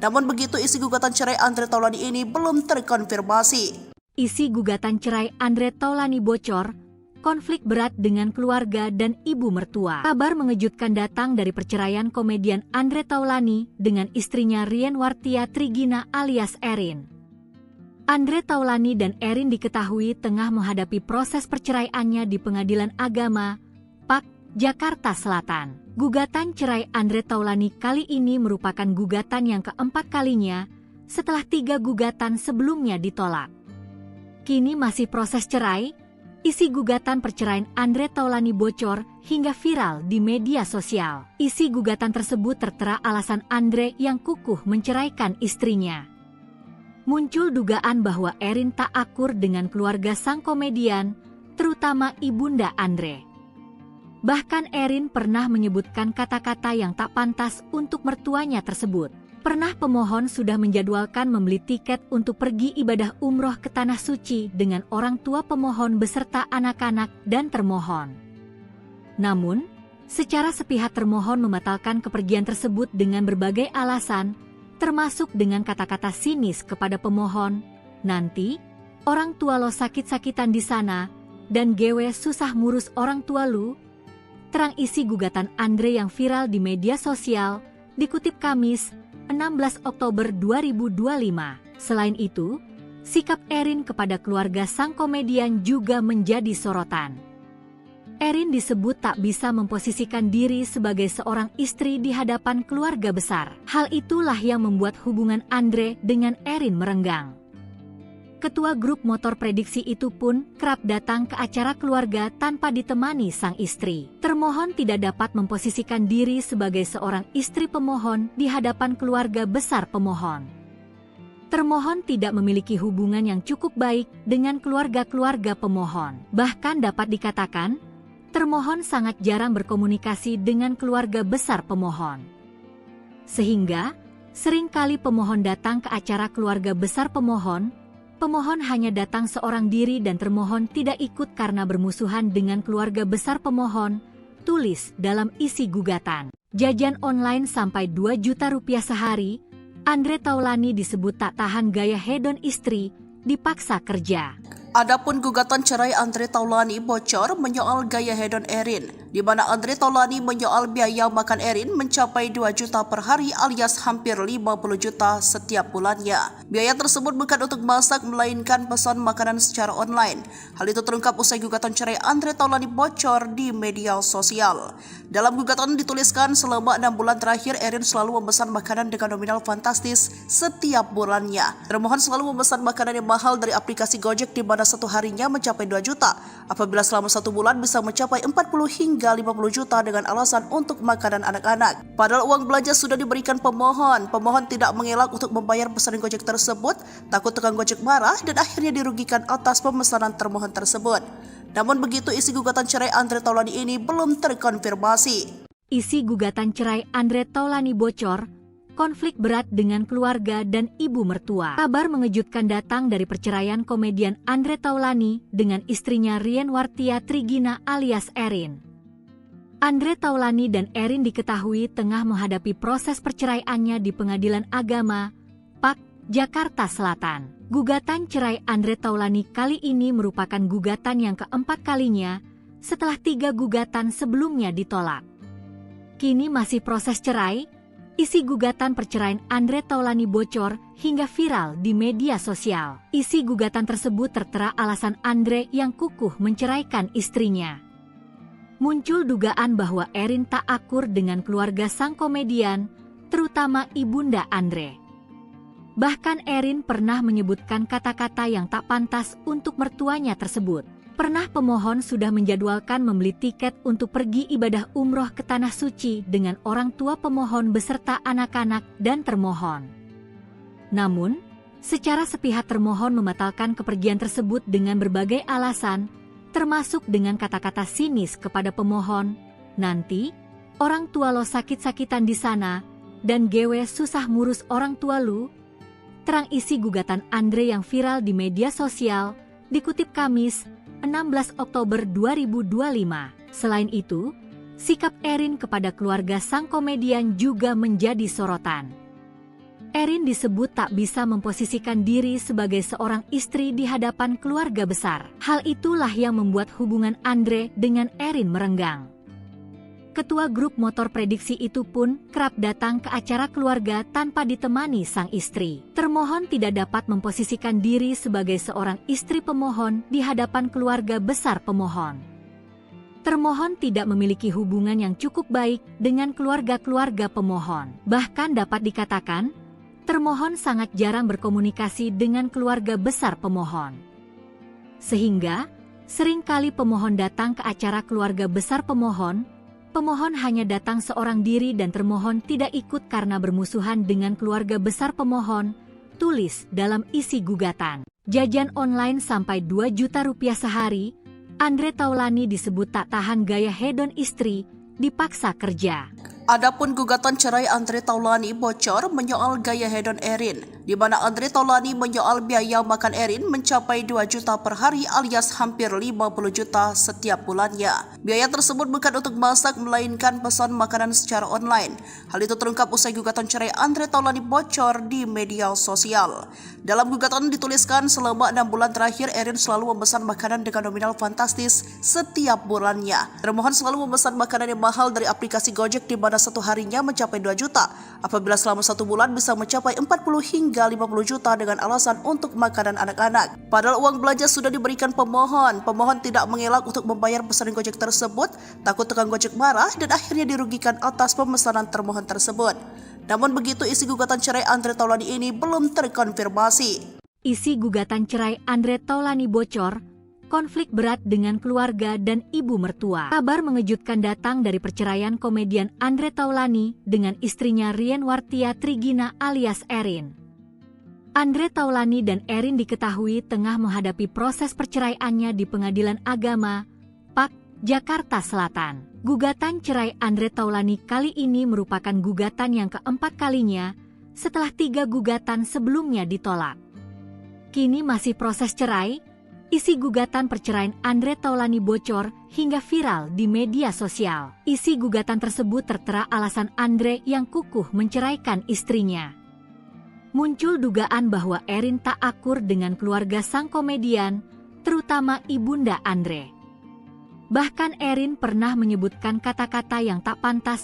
Namun begitu isi gugatan cerai Andre Taulani ini belum terkonfirmasi.
Isi gugatan cerai Andre Taulani bocor, konflik berat dengan keluarga dan ibu mertua. Kabar mengejutkan datang dari perceraian komedian Andre Taulani dengan istrinya Rienwartia Trigina alias Erin. Andre Taulani dan Erin diketahui tengah menghadapi proses perceraiannya di Pengadilan Agama, PAK, Jakarta Selatan. Gugatan cerai Andre Taulani kali ini merupakan gugatan yang keempat kalinya setelah 3 gugatan sebelumnya ditolak. Kini masih proses cerai. Isi gugatan perceraian Andre Taulani bocor hingga viral di media sosial. Isi gugatan tersebut tertera alasan Andre yang kukuh menceraikan istrinya. Muncul dugaan bahwa Erin tak akur dengan keluarga sang komedian, terutama ibunda Andre. Bahkan Erin pernah menyebutkan kata-kata yang tak pantas untuk mertuanya tersebut. Pernah pemohon sudah menjadwalkan membeli tiket untuk pergi ibadah umroh ke Tanah Suci dengan orang tua pemohon beserta anak-anak dan termohon. Namun, secara sepihak termohon membatalkan kepergian tersebut dengan berbagai alasan, termasuk dengan kata-kata sinis kepada pemohon, "Nanti, orang tua lo sakit-sakitan di sana, dan gewe susah ngurus orang tua lu." Terang isi gugatan Andre yang viral di media sosial, dikutip Kamis, 16 Oktober 2025. Selain itu, sikap Erin kepada keluarga sang komedian juga menjadi sorotan. Erin disebut tak bisa memposisikan diri sebagai seorang istri di hadapan keluarga besar. Hal itulah yang membuat hubungan Andre dengan Erin merenggang. Ketua grup motor prediksi itu pun kerap datang ke acara keluarga tanpa ditemani sang istri. Termohon tidak dapat memposisikan diri sebagai seorang istri pemohon di hadapan keluarga besar pemohon. Termohon tidak memiliki hubungan yang cukup baik dengan keluarga-keluarga pemohon. Bahkan dapat dikatakan, termohon sangat jarang berkomunikasi dengan keluarga besar pemohon. Sehingga, seringkali pemohon datang ke acara keluarga besar pemohon hanya datang seorang diri dan termohon tidak ikut karena bermusuhan dengan keluarga besar pemohon, tulis dalam isi gugatan. Jajan online sampai 2 juta rupiah sehari, Andre Taulani disebut tak tahan gaya hedon istri, dipaksa kerja.
Adapun gugatan cerai Andre Taulani bocor menyoal gaya hedon Erin, di mana Andre Taulani menyoal biaya makan Erin mencapai 2 juta per hari alias hampir 50 juta setiap bulannya. Biaya tersebut bukan untuk masak melainkan pesan makanan secara online. Hal itu terungkap usai gugatan cerai Andre Taulani bocor di media sosial. Dalam gugatan dituliskan selama 6 bulan terakhir Erin selalu memesan makanan dengan nominal fantastis setiap bulannya. Termohon selalu memesan makanan yang mahal dari aplikasi Gojek di mana satu harinya mencapai 2 juta. Apabila selama 1 bulan bisa mencapai 40 hingga 50 juta dengan alasan untuk makanan anak-anak. Padahal uang belanja sudah diberikan pemohon. Pemohon tidak mengelak untuk membayar pesanan Gojek tersebut, takut tukang Gojek marah dan akhirnya dirugikan atas pemesanan termohon tersebut. Namun begitu isi gugatan cerai Andre Taulani ini belum terkonfirmasi.
Isi gugatan cerai Andre Taulani bocor, konflik berat dengan keluarga dan ibu mertua. Kabar mengejutkan datang dari perceraian komedian Andre Taulani dengan istrinya Rien Wartia Trigina alias Erin. Andre Taulani dan Erin diketahui tengah menghadapi proses perceraiannya di Pengadilan Agama, PAK, Jakarta Selatan. Gugatan cerai Andre Taulani kali ini merupakan gugatan yang keempat kalinya setelah 3 gugatan sebelumnya ditolak. Kini masih proses cerai. Isi gugatan perceraian Andre Taulani bocor hingga viral di media sosial. Isi gugatan tersebut tertera alasan Andre yang kukuh menceraikan istrinya. Muncul dugaan bahwa Erin tak akur dengan keluarga sang komedian, terutama ibunda Andre. Bahkan Erin pernah menyebutkan kata-kata yang tak pantas untuk mertuanya tersebut. Pernah pemohon sudah menjadwalkan membeli tiket untuk pergi ibadah umroh ke Tanah Suci dengan orang tua pemohon beserta anak-anak dan termohon. Namun, secara sepihak termohon membatalkan kepergian tersebut dengan berbagai alasan, termasuk dengan kata-kata sinis kepada pemohon, "Nanti, orang tua lo sakit-sakitan di sana, dan gewe susah ngurus orang tua lu." Terang isi gugatan Andre yang viral di media sosial, dikutip Kamis, 16 Oktober 2025. Selain itu, sikap Erin kepada keluarga sang komedian juga menjadi sorotan. Erin disebut tak bisa memposisikan diri sebagai seorang istri di hadapan keluarga besar. Hal itulah yang membuat hubungan Andre dengan Erin merenggang. Ketua grup motor prediksi itu pun kerap datang ke acara keluarga tanpa ditemani sang istri. Termohon tidak dapat memposisikan diri sebagai seorang istri pemohon di hadapan keluarga besar pemohon. Termohon tidak memiliki hubungan yang cukup baik dengan keluarga-keluarga pemohon. Bahkan dapat dikatakan, termohon sangat jarang berkomunikasi dengan keluarga besar pemohon. Sehingga, seringkali pemohon datang ke acara keluarga besar pemohon hanya datang seorang diri dan termohon tidak ikut karena bermusuhan dengan keluarga besar pemohon, tulis dalam isi gugatan. Jajan online sampai 2 juta rupiah sehari, Andre Taulani disebut tak tahan gaya hedon istri, dipaksa kerja.
Adapun gugatan cerai Andre Taulani bocor menyoal gaya hedon Erin, di mana Andre Taulani menyoal biaya makan Erin mencapai 2 juta per hari alias hampir 50 juta setiap bulannya. Biaya tersebut bukan untuk masak melainkan pesan makanan secara online. Hal itu terungkap usai gugatan cerai Andre Taulani bocor di media sosial. Dalam gugatan dituliskan selama 6 bulan terakhir Erin selalu memesan makanan dengan nominal fantastis setiap bulannya. Termohon selalu memesan makanan yang mahal dari aplikasi Gojek di mana satu harinya mencapai 2 juta, apabila selama 1 bulan bisa mencapai 40 hingga 50 juta dengan alasan untuk makanan anak-anak. Padahal uang belanja sudah diberikan pemohon tidak mengelak untuk membayar pesanan Gojek tersebut, takut tukang Gojek marah dan akhirnya dirugikan atas pemesanan termohon tersebut. Namun begitu, isi gugatan cerai Andre Taulani ini belum terkonfirmasi.
Isi gugatan cerai Andre Taulani bocor, konflik berat dengan keluarga dan ibu mertua. Kabar mengejutkan datang dari perceraian komedian Andre Taulani dengan istrinya Rien Wartia Trigina alias Erin. Andre Taulani dan Erin diketahui tengah menghadapi proses perceraiannya di Pengadilan Agama, PAK, Jakarta Selatan. Gugatan cerai Andre Taulani kali ini merupakan gugatan yang keempat kalinya setelah 3 gugatan sebelumnya ditolak. Kini masih proses cerai. Isi gugatan perceraian Andre Taulani bocor hingga viral di media sosial. Isi gugatan tersebut tertera alasan Andre yang kukuh menceraikan istrinya. Muncul dugaan bahwa Erin tak akur dengan keluarga sang komedian, terutama ibunda Andre. Bahkan Erin pernah menyebutkan kata-kata yang tak pantas